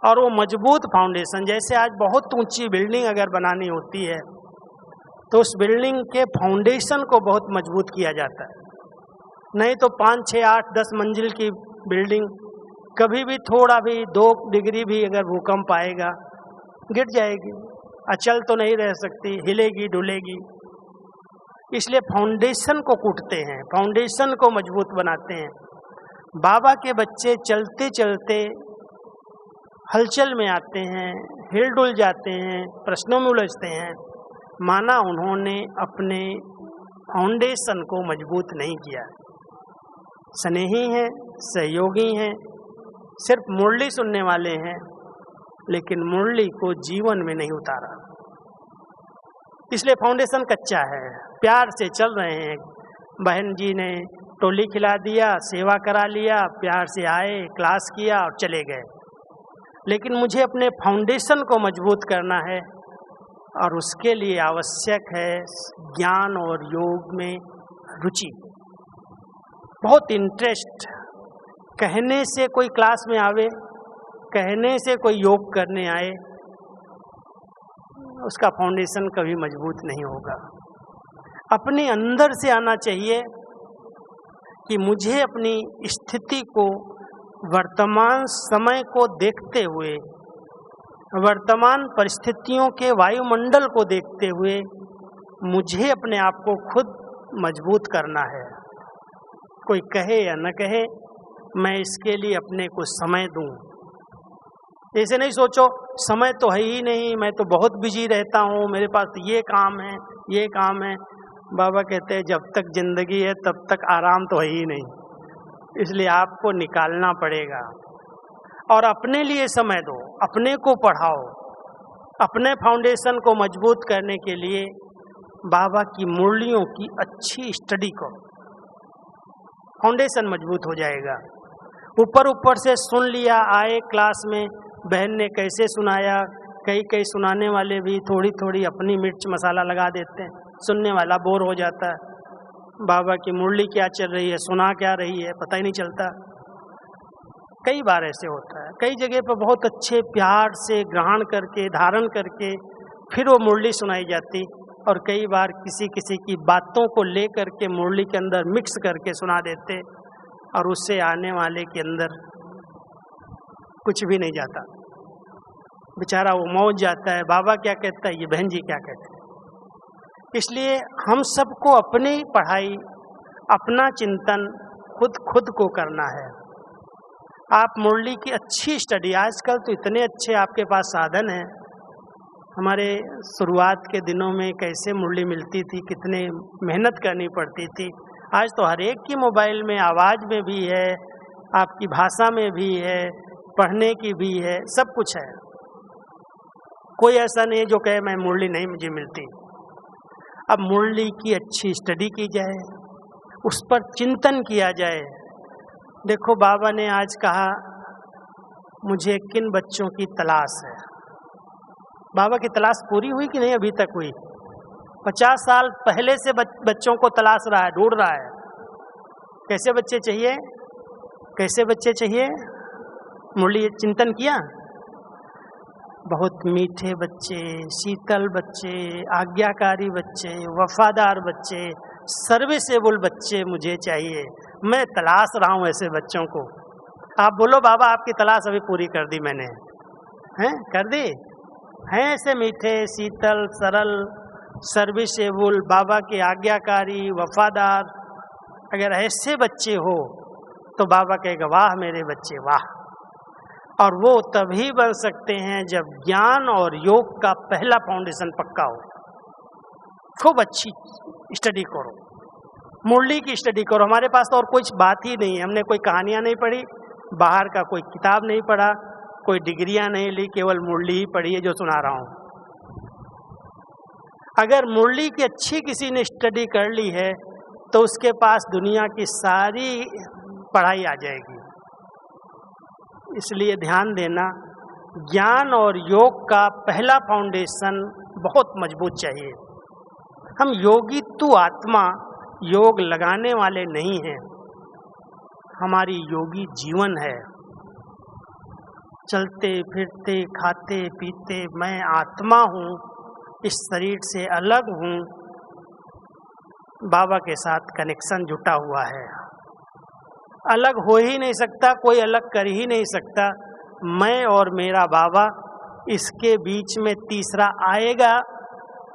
और वो मजबूत फाउंडेशन, जैसे आज बहुत ऊंची बिल्डिंग अगर बनानी होती है तो उस बिल्डिंग के फाउंडेशन को बहुत मजबूत किया जाता है। नहीं तो 5, 6, 8, 10 मंजिल की बिल्डिंग कभी भी थोड़ा भी 2 डिग्री भी अगर भूकंप आएगा गिर जाएगी, अचल तो नहीं रह सकती, हिलेगी डुलेगी। इसलिए फाउंडेशन को कूटते हैं, फाउंडेशन को मजबूत बनाते हैं। बाबा के बच्चे चलते चलते हलचल में आते हैं, हिलडुल जाते हैं, प्रश्नों में उलझते हैं, माना उन्होंने अपने फाउंडेशन को मजबूत नहीं किया। स्नेही हैं, सहयोगी हैं, सिर्फ मुरली सुनने वाले हैं, लेकिन मुरली को जीवन में नहीं उतारा। इसलिए फाउंडेशन कच्चा है। प्यार से चल रहे हैं, बहन जी ने टोली खिला दिया, सेवा करा लिया, प्यार से आए, क्लास किया और चले गए। लेकिन मुझे अपने फाउंडेशन को मजबूत करना है, और उसके लिए आवश्यक है ज्ञान और योग में रुचि, बहुत इंटरेस्ट। कहने से कोई क्लास में आवे, कहने से कोई योग करने आए, उसका फाउंडेशन कभी मजबूत नहीं होगा। अपने अंदर से आना चाहिए कि मुझे अपनी स्थिति को, वर्तमान समय को देखते हुए, वर्तमान परिस्थितियों के वायुमंडल को देखते हुए मुझे अपने आप को खुद मजबूत करना है। कोई कहे या न कहे, मैं इसके लिए अपने को समय दूं। ऐसे नहीं सोचो समय तो है ही नहीं, मैं तो बहुत बिजी रहता हूँ, मेरे पास तो ये काम है, ये काम है। बाबा कहते हैं जब तक जिंदगी है तब तक आराम तो है ही नहीं, इसलिए आपको निकालना पड़ेगा। और अपने लिए समय दो, अपने को पढ़ाओ। अपने फाउंडेशन को मजबूत करने के लिए बाबा की मुरलियों की अच्छी स्टडी करो, फाउंडेशन मजबूत हो जाएगा। ऊपर ऊपर से सुन लिया, आए क्लास में बहन ने कैसे सुनाया, कई सुनाने वाले भी थोड़ी थोड़ी अपनी मिर्च मसाला लगा देते हैं, सुनने वाला बोर हो जाता है। बाबा की मुरली क्या चल रही है, सुना क्या रही है, पता ही नहीं चलता। कई बार ऐसे होता है, कई जगह पर बहुत अच्छे प्यार से ग्रहण करके, धारण करके फिर वो मुरली सुनाई जाती, और कई बार किसी किसी की बातों को ले करके मुरली के अंदर मिक्स करके सुना देते, और उससे आने वाले के अंदर कुछ भी नहीं जाता, बेचारा वो मौज जाता है। बाबा क्या कहता है, ये बहन जी क्या कहते हैं। इसलिए हम सबको अपनी पढ़ाई, अपना चिंतन खुद को करना है। आप मुरली की अच्छी स्टडी, आजकल तो इतने अच्छे आपके पास साधन हैं। हमारे शुरुआत के दिनों में कैसे मुरली मिलती थी, कितने मेहनत करनी पड़ती थी। आज तो हर एक की मोबाइल में आवाज़ में भी है, आपकी भाषा में भी है, पढ़ने की भी है, सब कुछ है। कोई ऐसा नहीं है जो कहे मैं मुरली नहीं मुझे मिलती। अब मुरली की अच्छी स्टडी की जाए, उस पर चिंतन किया जाए। देखो बाबा ने आज कहा मुझे किन बच्चों की तलाश है। बाबा की तलाश पूरी हुई कि नहीं अभी तक हुई? 50 साल पहले से बच्चों को तलाश रहा है, ढूंढ रहा है। कैसे बच्चे चाहिए, कैसे बच्चे चाहिए? मुरली चिंतन किया? बहुत मीठे बच्चे, शीतल बच्चे, आज्ञाकारी बच्चे, वफादार बच्चे, सर्विसेबल बच्चे मुझे चाहिए। मैं तलाश रहा हूँ ऐसे बच्चों को। आप बोलो बाबा आपकी तलाश अभी पूरी कर दी मैंने, हैं कर दी? हैं ऐसे मीठे, शीतल, सरल, सर्विसेबल, बाबा के आज्ञाकारी, वफादार? अगर ऐसे बच्चे हो तो बाबा कहेगा वाह मेरे बच्चे वाह। और वो तभी बन सकते हैं जब ज्ञान और योग का पहला फाउंडेशन पक्का हो। खूब अच्छी स्टडी करो, मुरली की स्टडी करो। हमारे पास तो और कुछ बात ही नहीं है, हमने कोई कहानियां नहीं पढ़ी, बाहर का कोई किताब नहीं पढ़ा, कोई डिग्रियां नहीं ली, केवल मुरली ही पढ़ी है जो सुना रहा हूं। अगर मुरली की अच्छी किसी ने स्टडी कर ली है तो उसके पास दुनिया की सारी पढ़ाई आ जाएगी। इसलिए ध्यान देना, ज्ञान और योग का पहला फाउंडेशन बहुत मजबूत चाहिए। हम योगी तू आत्मा योग लगाने वाले नहीं हैं, हमारी योगी जीवन है। चलते फिरते खाते पीते मैं आत्मा हूँ, इस शरीर से अलग हूँ। बाबा के साथ कनेक्शन जुटा हुआ है, अलग हो ही नहीं सकता, कोई अलग कर ही नहीं सकता। मैं और मेरा बाबा, इसके बीच में तीसरा आएगा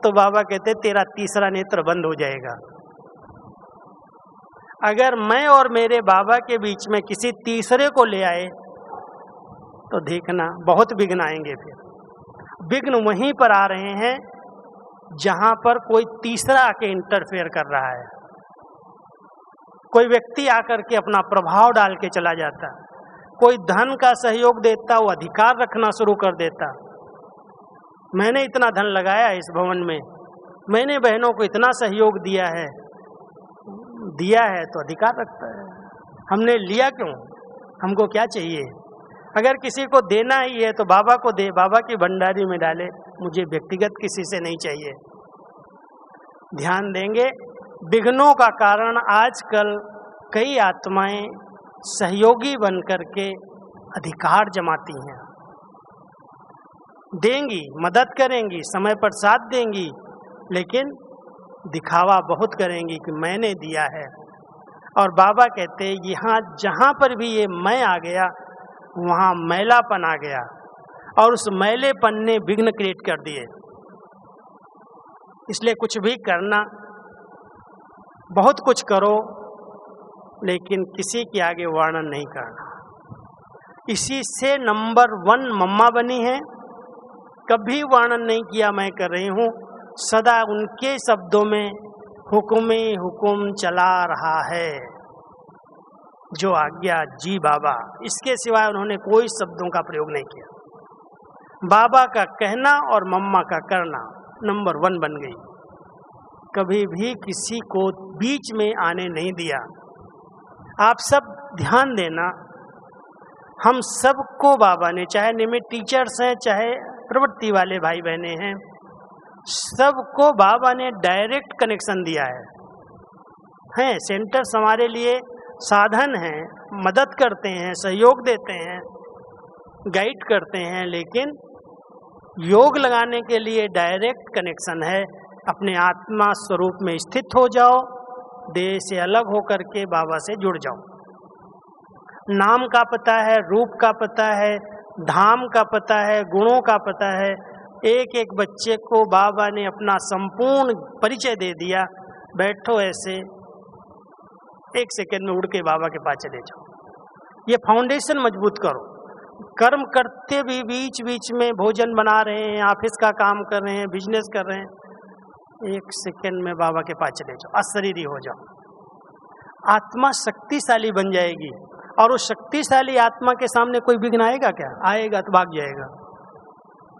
तो बाबा कहते तेरा तीसरा नेत्र बंद हो जाएगा। अगर मैं और मेरे बाबा के बीच में किसी तीसरे को ले आए तो देखना बहुत विघ्न आएंगे। फिर विघ्न वहीं पर आ रहे हैं जहां पर कोई तीसरा आके इंटरफेयर कर रहा है। कोई व्यक्ति आकर के अपना प्रभाव डाल के चला जाता, कोई धन का सहयोग देता, वो अधिकार रखना शुरू कर देता। मैंने इतना धन लगाया इस भवन में, मैंने बहनों को इतना सहयोग दिया है तो अधिकार रखता है। हमने लिया क्यों? हमको क्या चाहिए? अगर किसी को देना ही है तो बाबा को दे, बाबा की भंडारी में डाले, मुझे व्यक्तिगत किसी से नहीं चाहिए। ध्यान देंगे, विघ्नों का कारण आजकल कई आत्माएं सहयोगी बन करके अधिकार जमाती हैं। देंगी, मदद करेंगी, समय पर साथ देंगी, लेकिन दिखावा बहुत करेंगी कि मैंने दिया है। और बाबा कहते हैं यहाँ जहाँ पर भी ये मैं आ गया वहाँ मैलापन आ गया, और उस मैलेपन ने विघ्न क्रिएट कर दिए। इसलिए कुछ भी करना, बहुत कुछ करो, लेकिन किसी के आगे वर्णन नहीं करना। इसी से नंबर 1 मम्मा बनी है। कभी वर्णन नहीं किया मैं कर रही हूँ, सदा उनके शब्दों में हुक्म हुक्म चला रहा है, जो आज्ञा जी बाबा, इसके सिवाय उन्होंने कोई शब्दों का प्रयोग नहीं किया। बाबा का कहना और मम्मा का करना नंबर 1 बन गई। कभी भी किसी को बीच में आने नहीं दिया। आप सब ध्यान देना, हम सबको बाबा ने, चाहे नियमित टीचर्स हैं, चाहे प्रवृत्ति वाले भाई बहने हैं, सबको बाबा ने डायरेक्ट कनेक्शन दिया है। सेंटर्स हमारे लिए साधन हैं, मदद करते हैं, सहयोग देते हैं, गाइड करते हैं, लेकिन योग लगाने के लिए डायरेक्ट कनेक्शन है। अपने आत्मा स्वरूप में स्थित हो जाओ, देह से अलग होकर के बाबा से जुड़ जाओ। नाम का पता है, रूप का पता है, धाम का पता है, गुणों का पता है। एक एक बच्चे को बाबा ने अपना संपूर्ण परिचय दे दिया। बैठो ऐसे, 1 सेकंड में उड़ के बाबा के पास चले जाओ। ये फाउंडेशन मजबूत करो। कर्म करते भी बीच बीच में भोजन बना रहे हैं, ऑफिस का काम कर रहे हैं, बिजनेस कर रहे हैं, 1 सेकंड में बाबा के पास चले जाओ, अशरीरी हो जाओ। आत्मा शक्तिशाली बन जाएगी, और उस शक्तिशाली आत्मा के सामने कोई विघ्न आएगा क्या? आएगा तो भाग जाएगा।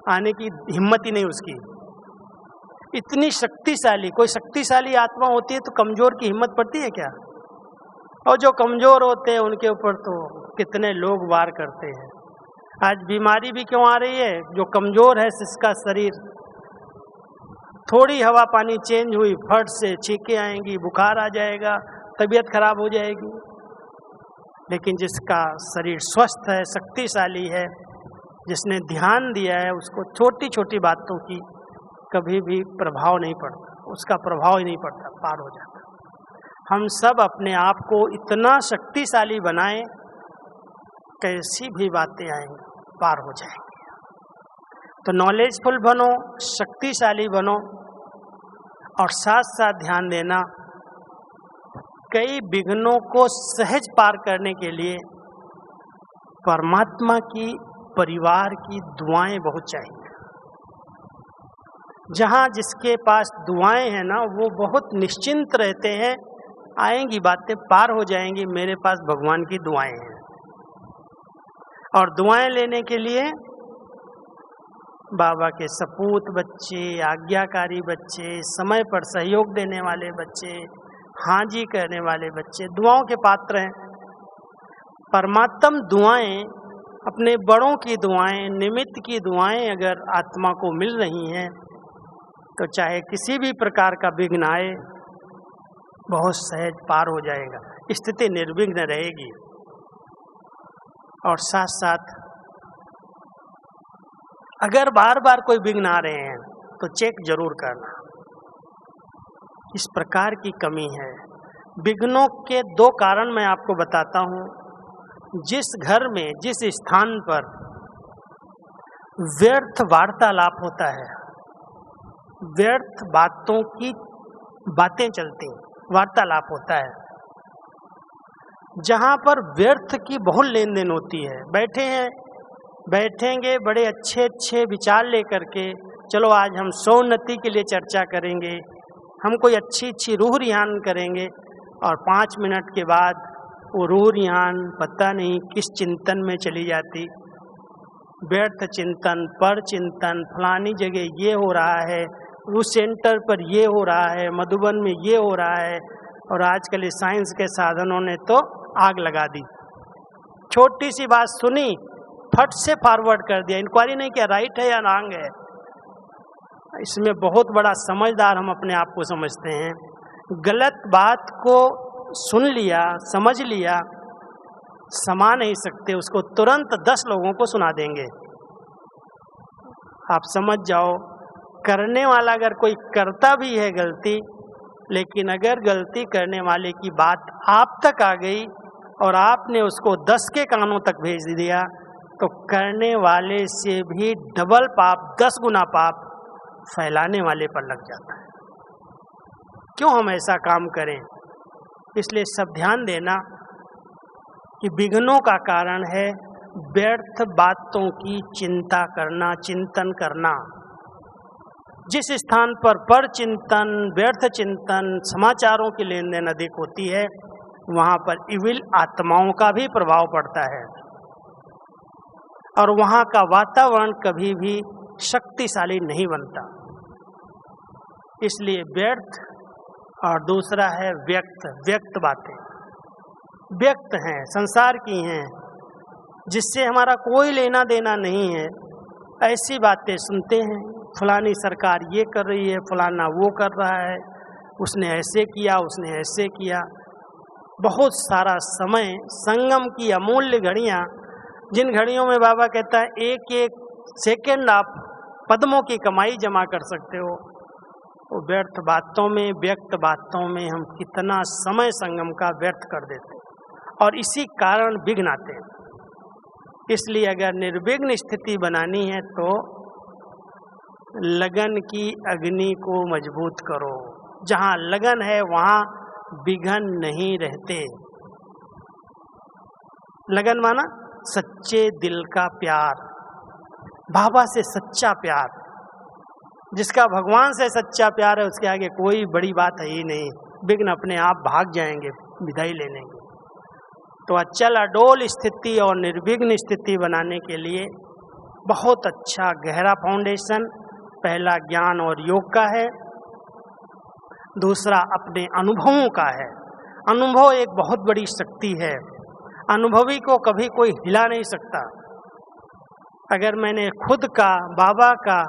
आने की हिम्मत ही नहीं उसकी। इतनी शक्तिशाली, कोई शक्तिशाली आत्मा होती है तो कमजोर की हिम्मत पड़ती है क्या? और जो कमजोर होते हैं उनके ऊपर तो कितने लोग वार करते हैं। आज बीमारी भी क्यों आ रही है? जो कमजोर है जिसका शरीर, थोड़ी हवा पानी चेंज हुई फट से छींके आएंगी, बुखार आ जाएगा, तबीयत खराब हो जाएगी। लेकिन जिसका शरीर स्वस्थ है, शक्तिशाली है, जिसने ध्यान दिया है, उसको छोटी छोटी बातों की कभी भी प्रभाव नहीं पड़ता, उसका प्रभाव ही नहीं पड़ता, पार हो जाता। हम सब अपने आप को इतना शक्तिशाली बनाएं, कैसी भी बातें आएंगी पार हो जाएंगी। तो नॉलेजफुल बनो, शक्तिशाली बनो, और साथ साथ ध्यान देना, कई विघ्नों को सहज पार करने के लिए परमात्मा की, परिवार की दुआएं बहुत चाहिए। जहाँ जिसके पास दुआएं हैं ना, वो बहुत निश्चिंत रहते हैं, आएंगी बातें पार हो जाएंगी, मेरे पास भगवान की दुआएं हैं। और दुआएं लेने के लिए बाबा के सपूत बच्चे, आज्ञाकारी बच्चे, समय पर सहयोग देने वाले बच्चे, हाँ जी करने वाले बच्चे दुआओं के पात्र हैं। परमात्म दुआएं, अपने बड़ों की दुआएं, निमित्त की दुआएं अगर आत्मा को मिल रही हैं तो चाहे किसी भी प्रकार का विघ्न आए, बहुत सहज पार हो जाएगा, स्थिति निर्विघ्न रहेगी। और साथ साथ अगर बार बार कोई विघ्न आ रहे हैं तो चेक जरूर करना, इस प्रकार की कमी है। विघ्नों के दो कारण मैं आपको बताता हूँ। जिस घर में, जिस स्थान पर व्यर्थ वार्तालाप होता है, व्यर्थ बातों की बातें चलती हैं, वार्तालाप होता है, जहाँ पर व्यर्थ की बहुत लेन देन होती है, बैठेंगे बड़े अच्छे अच्छे विचार लेकर के, चलो आज हम सौन्नति के लिए चर्चा करेंगे, हम कोई अच्छी अच्छी रूह रिहान करेंगे, और 5 मिनट के बाद वो रूह रिहान पता नहीं किस चिंतन में चली जाती। व्यर्थ चिंतन, पर चिंतन, फलानी जगह ये हो रहा है, उस सेंटर पर ये हो रहा है, मधुबन में ये हो रहा है, और आजकल साइंस के साधनों ने तो आग लगा दी। छोटी सी बात सुनी, फट से फॉरवर्ड कर दिया, इंक्वायरी नहीं किया राइट है या रॉन्ग है। इसमें बहुत बड़ा समझदार हम अपने आप को समझते हैं। गलत बात को सुन लिया, समझ लिया, समा नहीं सकते, उसको तुरंत 10 लोगों को सुना देंगे। आप समझ जाओ, करने वाला अगर कोई करता भी है गलती, लेकिन अगर गलती करने वाले की बात आप तक आ गई और आपने उसको 10 के कानों तक भेज दिया, तो करने वाले से भी डबल पाप, 10 गुना पाप फैलाने वाले पर लग जाता है। क्यों हम ऐसा काम करें? इसलिए सब ध्यान देना कि विघ्नों का कारण है व्यर्थ बातों की चिंता करना, चिंतन करना। जिस स्थान पर चिंतन, व्यर्थ चिंतन, समाचारों की लेन देन अधिक होती है, वहाँ पर इविल आत्माओं का भी प्रभाव पड़ता है, और वहाँ का वातावरण कभी भी शक्तिशाली नहीं बनता। इसलिए व्यर्थ, और दूसरा है व्यक्त बातें, व्यक्त हैं, संसार की हैं, जिससे हमारा कोई लेना देना नहीं है, ऐसी बातें सुनते हैं। फलानी सरकार ये कर रही है, फलाना वो कर रहा है, उसने ऐसे किया, उसने ऐसे किया। बहुत सारा समय, संगम की अमूल्य घड़ियाँ, जिन घड़ियों में बाबा कहता है एक एक सेकंड आप पद्मों की कमाई जमा कर सकते हो, वो व्यर्थ बातों में, व्यक्त बातों में हम कितना समय संगम का व्यर्थ कर देते हैं, और इसी कारण विघ्न आते हैं। इसलिए अगर निर्विघ्न स्थिति बनानी है तो लगन की अग्नि को मजबूत करो। जहाँ लगन है वहाँ विघ्न नहीं रहते। लगन माना सच्चे दिल का प्यार, बाबा से सच्चा प्यार। जिसका भगवान से सच्चा प्यार है, उसके आगे कोई बड़ी बात है ही नहीं, विघ्न अपने आप भाग जाएंगे विदाई लेने के। तो अचल अडोल स्थिति और निर्विघ्न स्थिति बनाने के लिए बहुत अच्छा गहरा फाउंडेशन पहला ज्ञान और योग का है, दूसरा अपने अनुभवों का है। अनुभव एक बहुत बड़ी शक्ति है, अनुभवी को कभी कोई हिला नहीं सकता। अगर मैंने खुद का, बाबा का,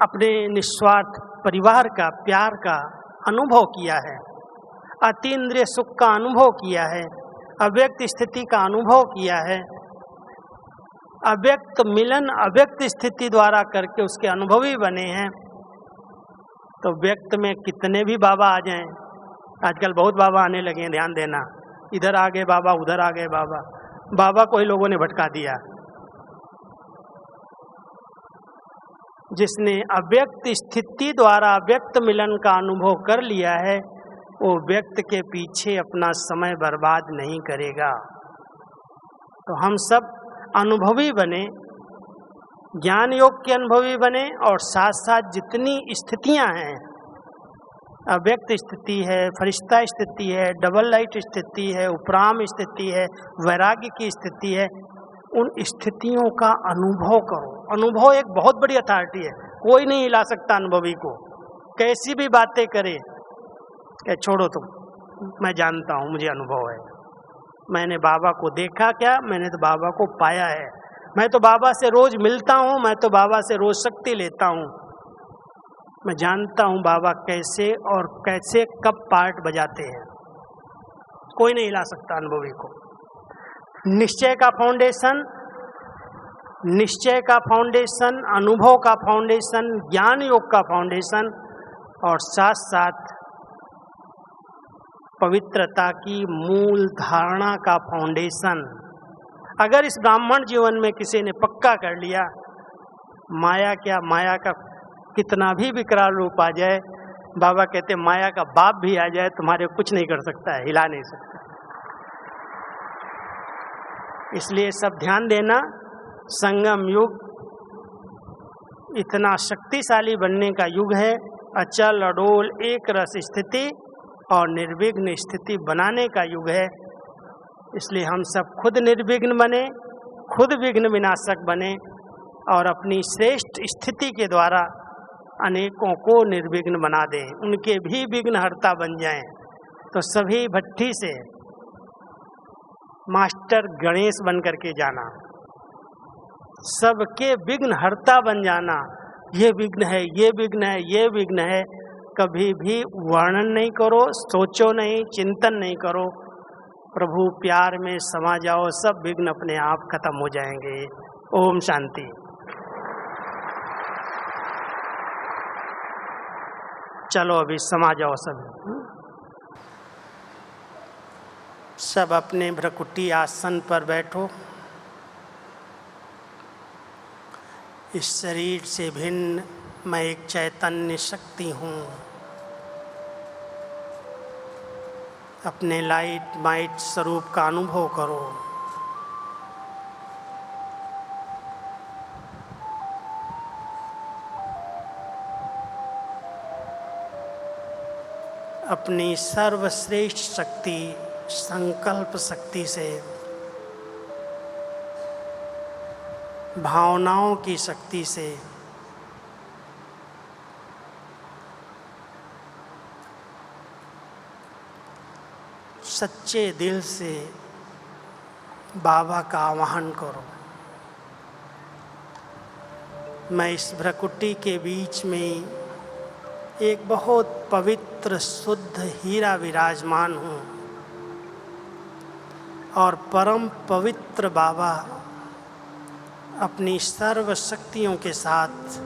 अपने निस्वार्थ परिवार का, प्यार का अनुभव किया है, अतीन्द्रिय सुख का अनुभव किया है, अव्यक्त स्थिति का अनुभव किया है, अव्यक्त मिलन अव्यक्त स्थिति द्वारा करके उसके अनुभवी बने हैं, तो व्यक्त में कितने भी बाबा आ जाएं, आजकल बहुत बाबा आने लगे हैं, ध्यान देना, इधर आ गए बाबा, उधर आ गए बाबा, बाबा को ही लोगों ने भटका दिया। जिसने अव्यक्त स्थिति द्वारा अव्यक्त मिलन का अनुभव कर लिया है, वो व्यक्त के पीछे अपना समय बर्बाद नहीं करेगा। तो हम सब अनुभवी बने, ज्ञान योग के अनुभवी बने, और साथ साथ जितनी स्थितियां हैं, अव्यक्त स्थिति है, फरिश्ता स्थिति है, डबल लाइट स्थिति है, उपराम स्थिति है, वैराग्य की स्थिति है, उन स्थितियों का अनुभव करो। अनुभव एक बहुत बड़ी अथॉरिटी है, कोई नहीं हिला सकता अनुभवी को, कैसी भी बातें करे, छोड़ो तुम, मैं जानता हूँ, मुझे अनुभव है, मैंने बाबा को देखा, क्या मैंने तो बाबा को पाया है, मैं तो बाबा से रोज मिलता हूँ, मैं तो बाबा से रोज शक्ति लेता हूँ, मैं जानता हूँ बाबा कैसे और कैसे कब पार्ट बजाते हैं, कोई नहीं हिला सकता अनुभवी को। निश्चय का फाउंडेशन, निश्चय का फाउंडेशन, अनुभव का फाउंडेशन, ज्ञान योग का फाउंडेशन, और साथ साथ पवित्रता की मूल धारणा का फाउंडेशन। अगर इस ब्राह्मण जीवन में किसी ने पक्का कर लिया, माया क्या, माया का कितना भी विकराल रूप आ जाए, बाबा कहते माया का बाप भी आ जाए, तुम्हारे कुछ नहीं कर सकता है, हिला नहीं सकता। इसलिए सब ध्यान देना, संगम युग इतना शक्तिशाली बनने का युग है, अचल अडोल एक रस स्थिति और निर्विघ्न स्थिति बनाने का युग है। इसलिए हम सब खुद निर्विघ्न बने, खुद विघ्न विनाशक बने, और अपनी श्रेष्ठ स्थिति के द्वारा अनेकों को निर्विघ्न बना दें, उनके भी विघ्न हर्ता बन जाएं। तो सभी भट्ठी से मास्टर गणेश बन करके जाना, सबके विघ्न हर्ता बन जाना। ये विघ्न है, ये विघ्न है, ये विघ्न है, कभी भी वर्णन नहीं करो, सोचो नहीं, चिंतन नहीं करो, प्रभु प्यार में समा जाओ, सब विघ्न अपने आप खत्म हो जाएंगे। ओम शांति। चलो अभी समा जाओ सब अपने भ्रकुटी आसन पर बैठो। इस शरीर से भिन्न मैं एक चैतन्य शक्ति हूँ। अपने लाइट माइट स्वरूप का अनुभव करो। अपनी सर्वश्रेष्ठ शक्ति संकल्प शक्ति से, भावनाओं की शक्ति से सच्चे दिल से बाबा का आवाहन करो। मैं इस भ्रकुटी के बीच में एक बहुत पवित्र शुद्ध हीरा विराजमान हूँ, और परम पवित्र बाबा अपनी सर्व शक्तियों के साथ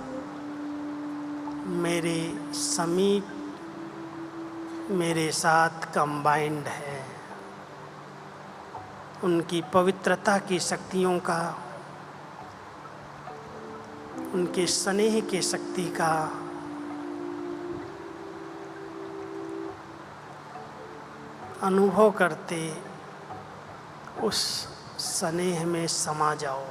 मेरे समीप, मेरे साथ कंबाइंड है। उनकी पवित्रता की शक्तियों का, उनके स्नेह की शक्ति का अनुभव करते उस स्नेह में समा जाओ।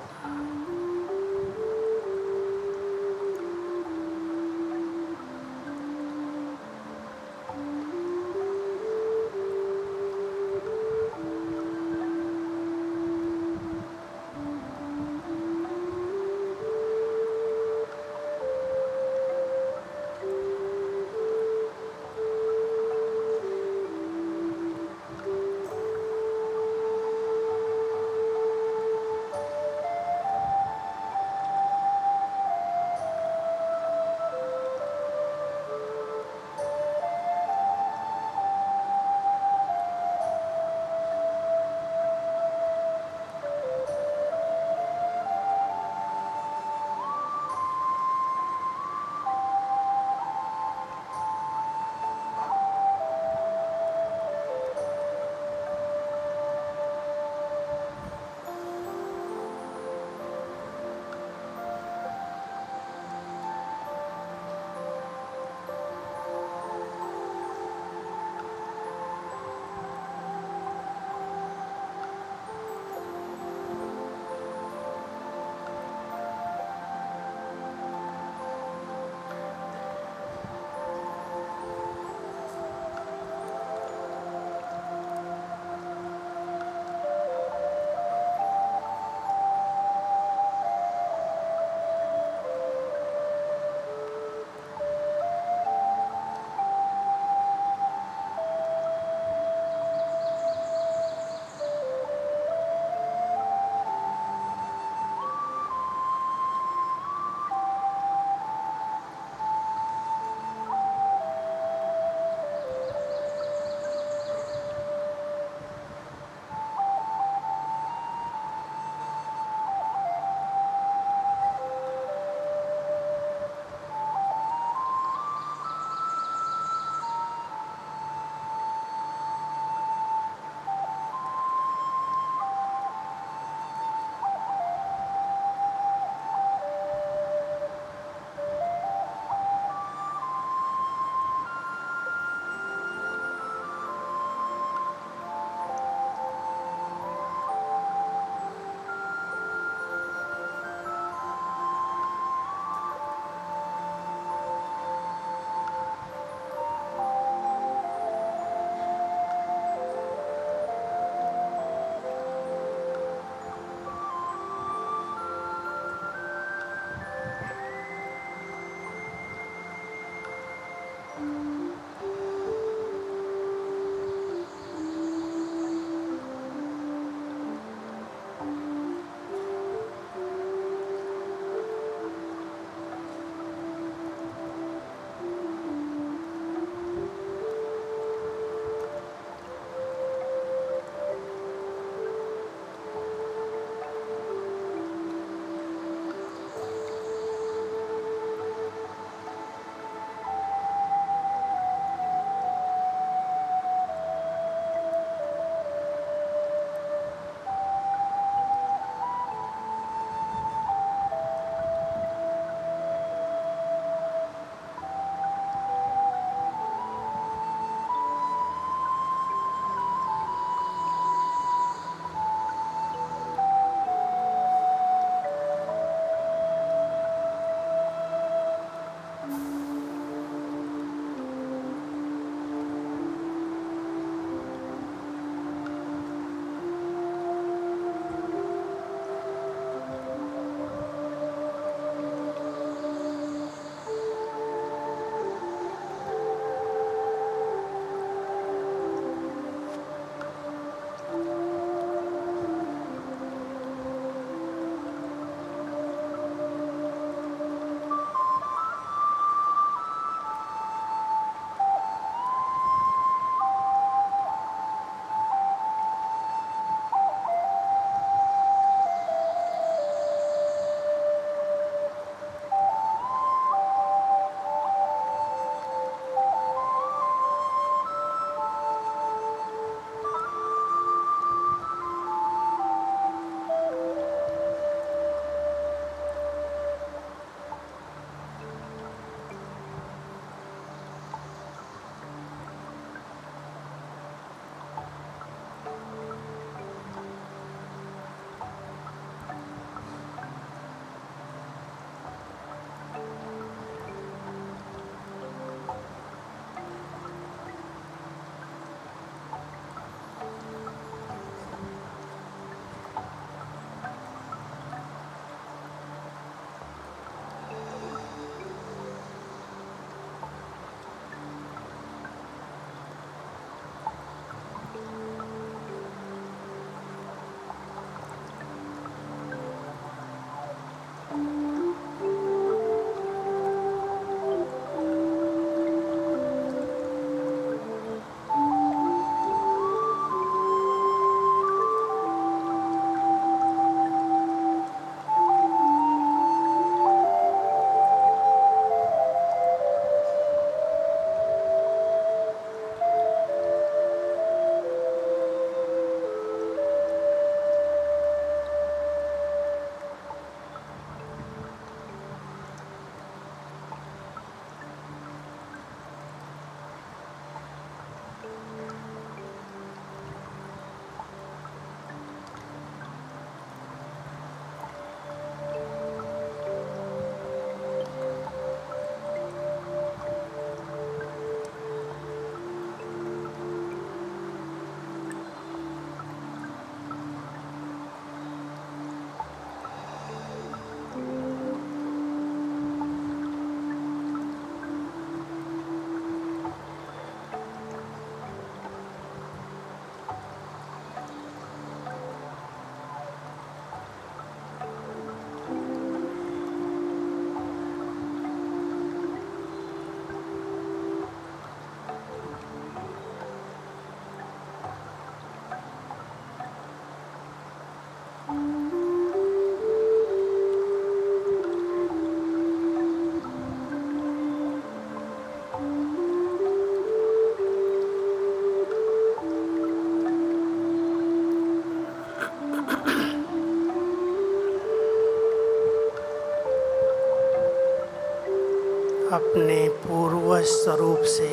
अपने पूर्वज स्वरूप से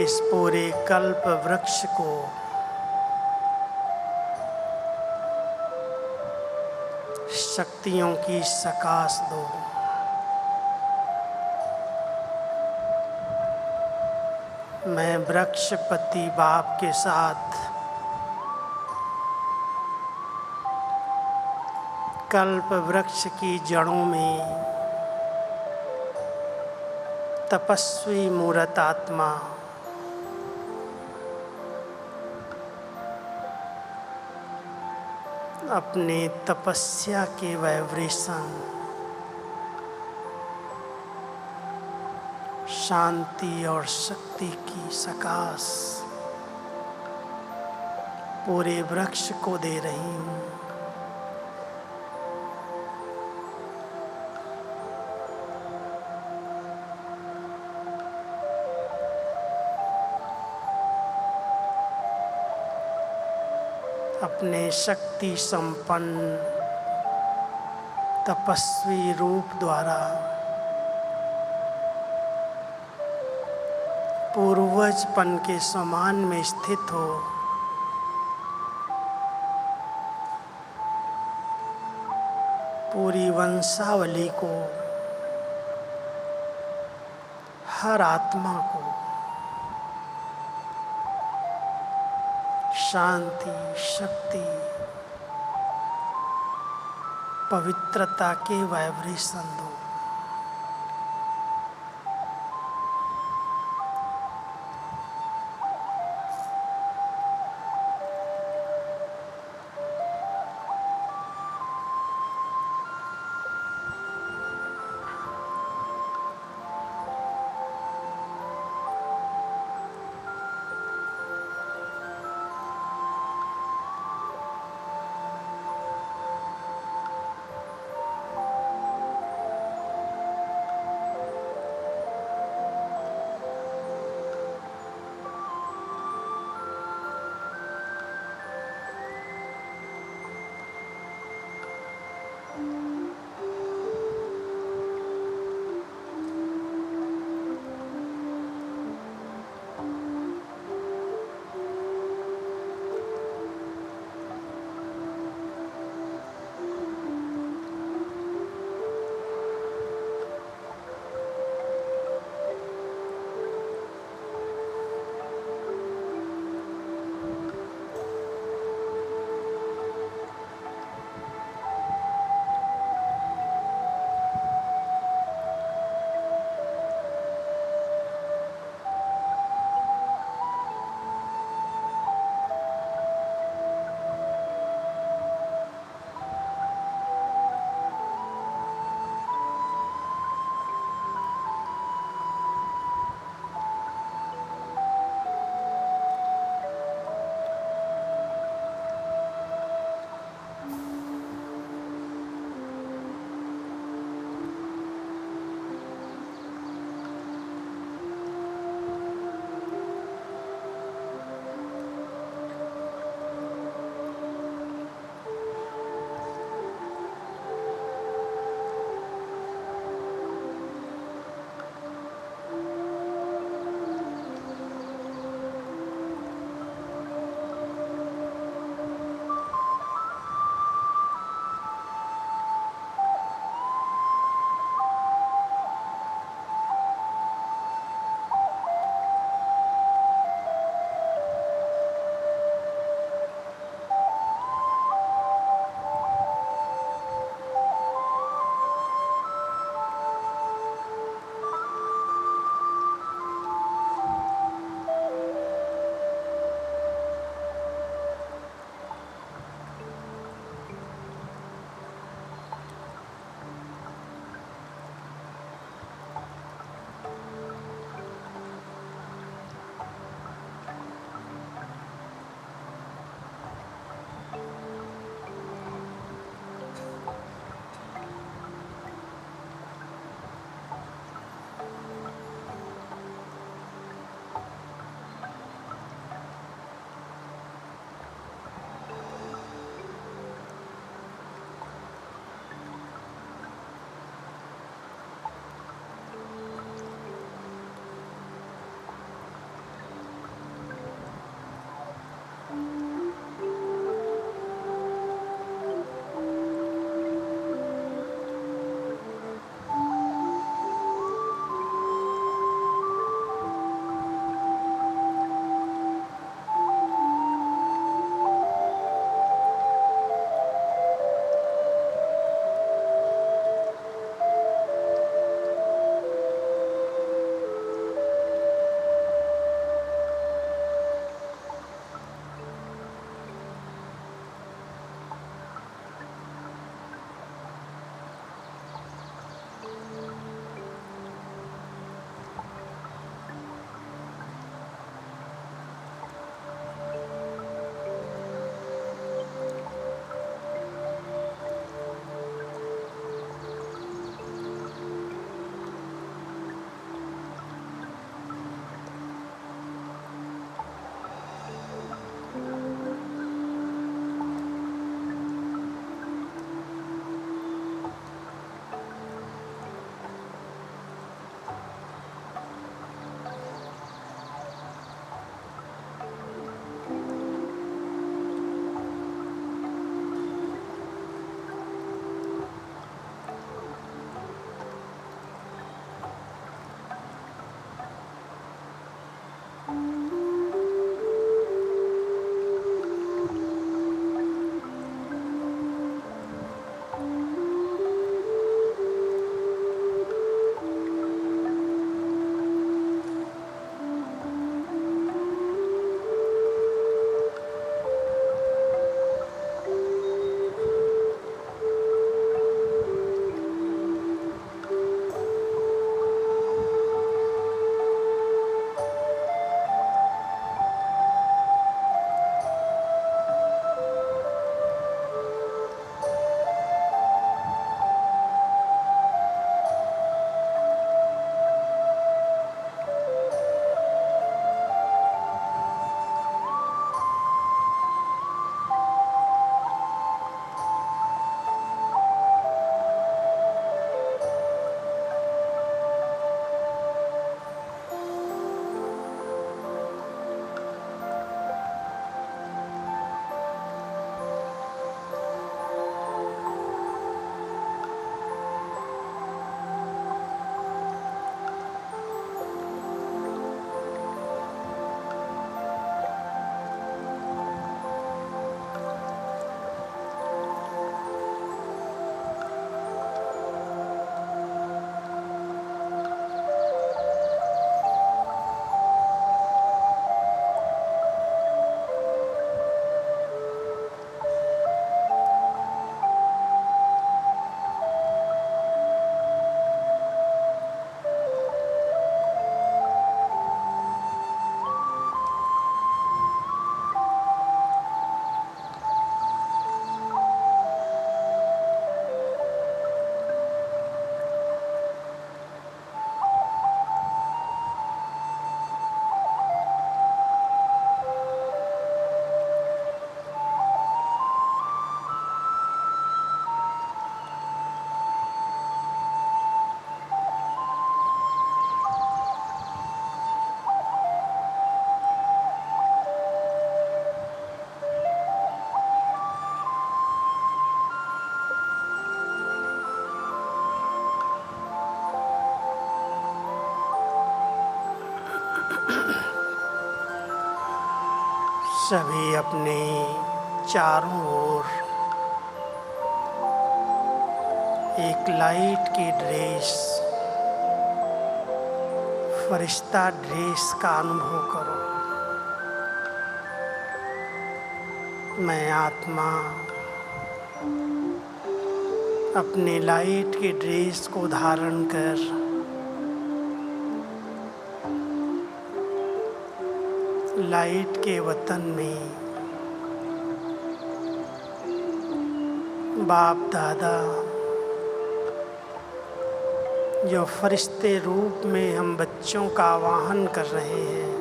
इस पूरे कल्प वृक्ष को शक्तियों की सकाश दो। मैं वृक्षपति बाप के साथ कल्प वृक्ष की जड़ों में तपस्वी मूर्त आत्मा अपने तपस्या के वाइब्रेशन, शांति और शक्ति की सकाश पूरे वृक्ष को दे रही हूँ। अपने शक्ति संपन्न तपस्वी रूप द्वारा पूर्वजपन के समान में स्थित हो पूरी वंशावली को, हर आत्मा को शांति, शक्ति, पवित्रता के वाइब्रेशन दो। सभी अपने चारों ओर एक लाइट की ड्रेस, फरिश्ता ड्रेस का अनुभव करो। मैं आत्मा अपने लाइट की ड्रेस को धारण कर लाइट के वतन में बाप दादा जो फरिश्ते रूप में हम बच्चों का आवाहन कर रहे हैं,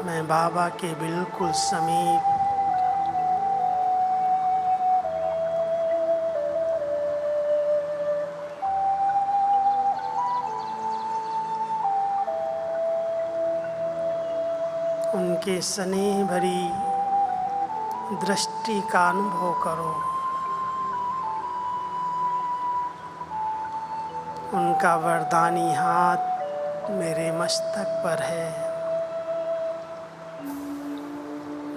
मैं बाबा के बिल्कुल समीप उनके स्नेह भरी दृष्टि का अनुभव करो। उनका वरदानी हाथ मेरे मस्तक पर है।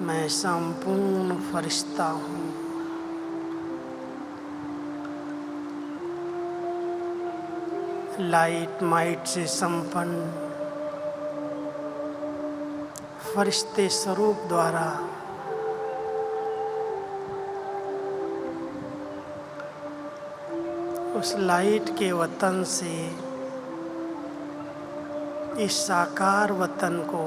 मैं संपूर्ण फरिश्ता हूँ। लाइट माइट से संपन्न फरिश्ते स्वरूप द्वारा उस लाइट के वतन से इस साकार वतन को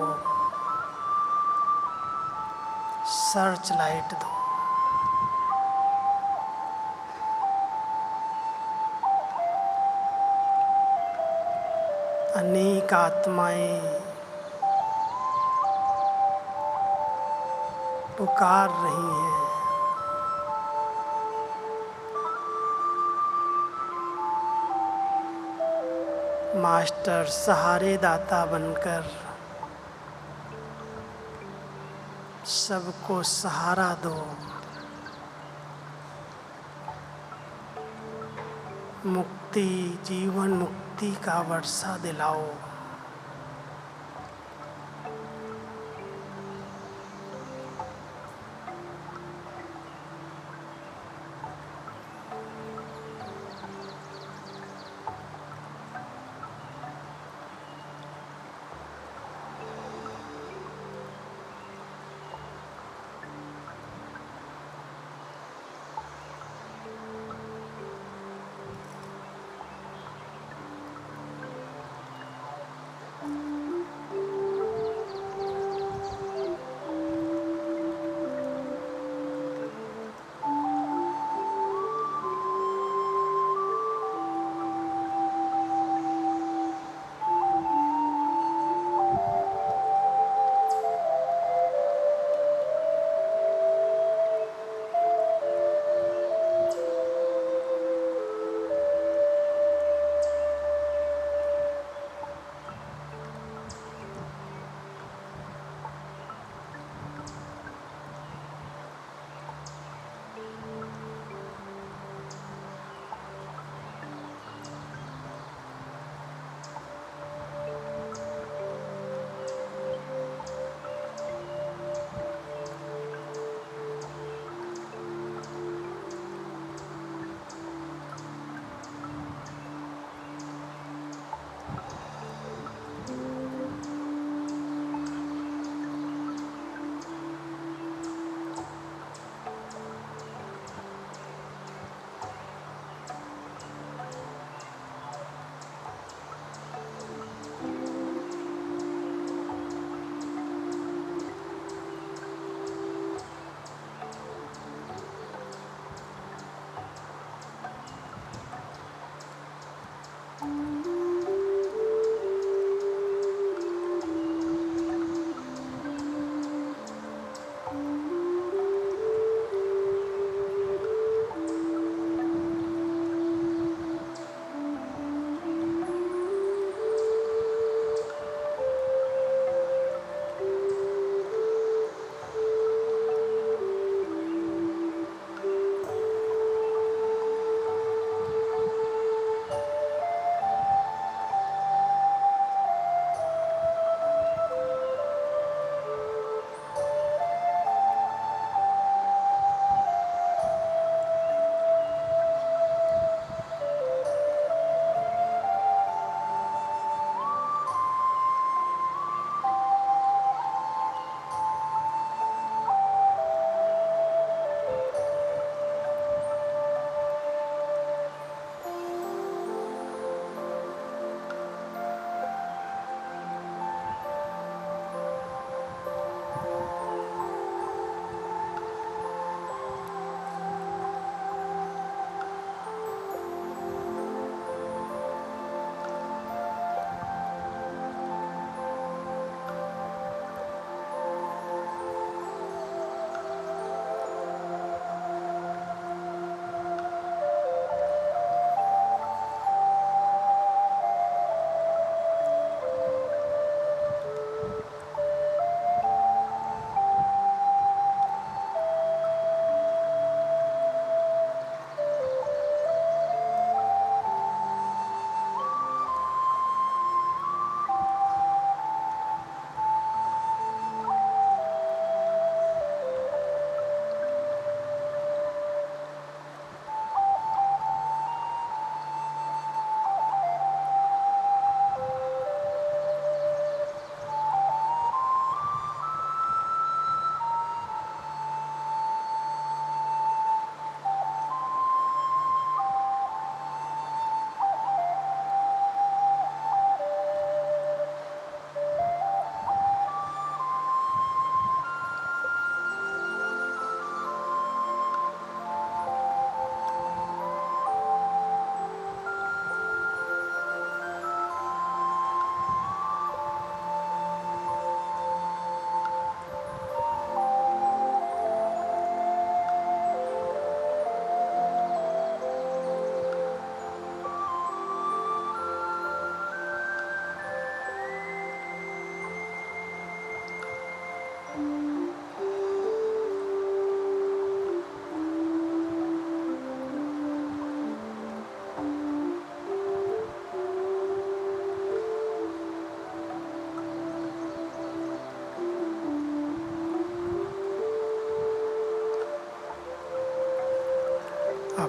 सर्च लाइट दो। अनेक आत्माएं पुकार रही हैं। मास्टर सहारे दाता बनकर सबको सहारा दो। मुक्ति, जीवन मुक्ति का वर्षा दिलाओ।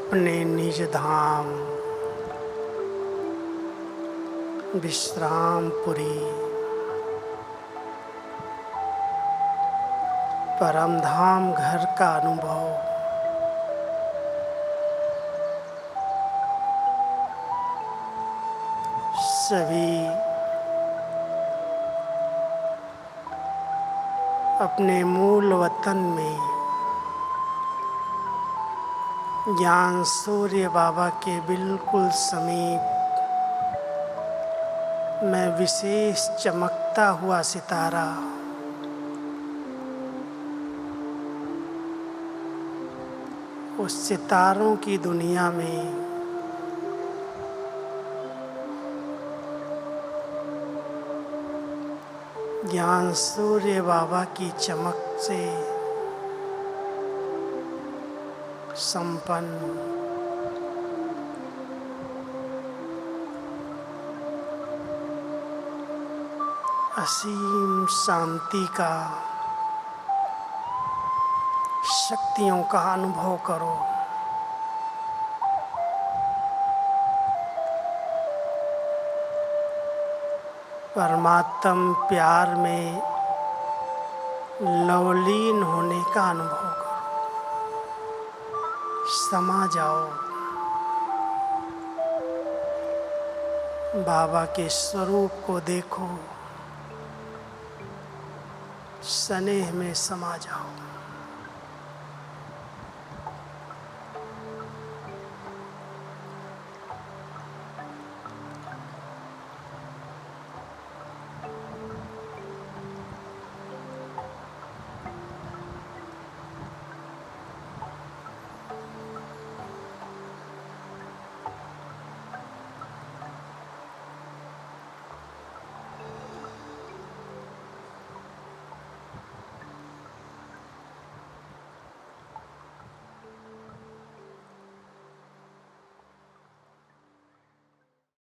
अपने निज धाम विश्रामपुरी परम धाम घर का अनुभव सभी अपने मूल वतन में ज्ञान सूर्य बाबा के बिल्कुल समीप मैं विशेष चमकता हुआ सितारा उस सितारों की दुनिया में ज्ञान सूर्य बाबा की चमक से संपन्न असीम शांति का शक्तियों का अनुभव करो। परमात्म प्यार में लवलीन होने का अनुभव करो। समा जाओ बाबा के स्वरूप को देखो, स्नेह में समा जाओ।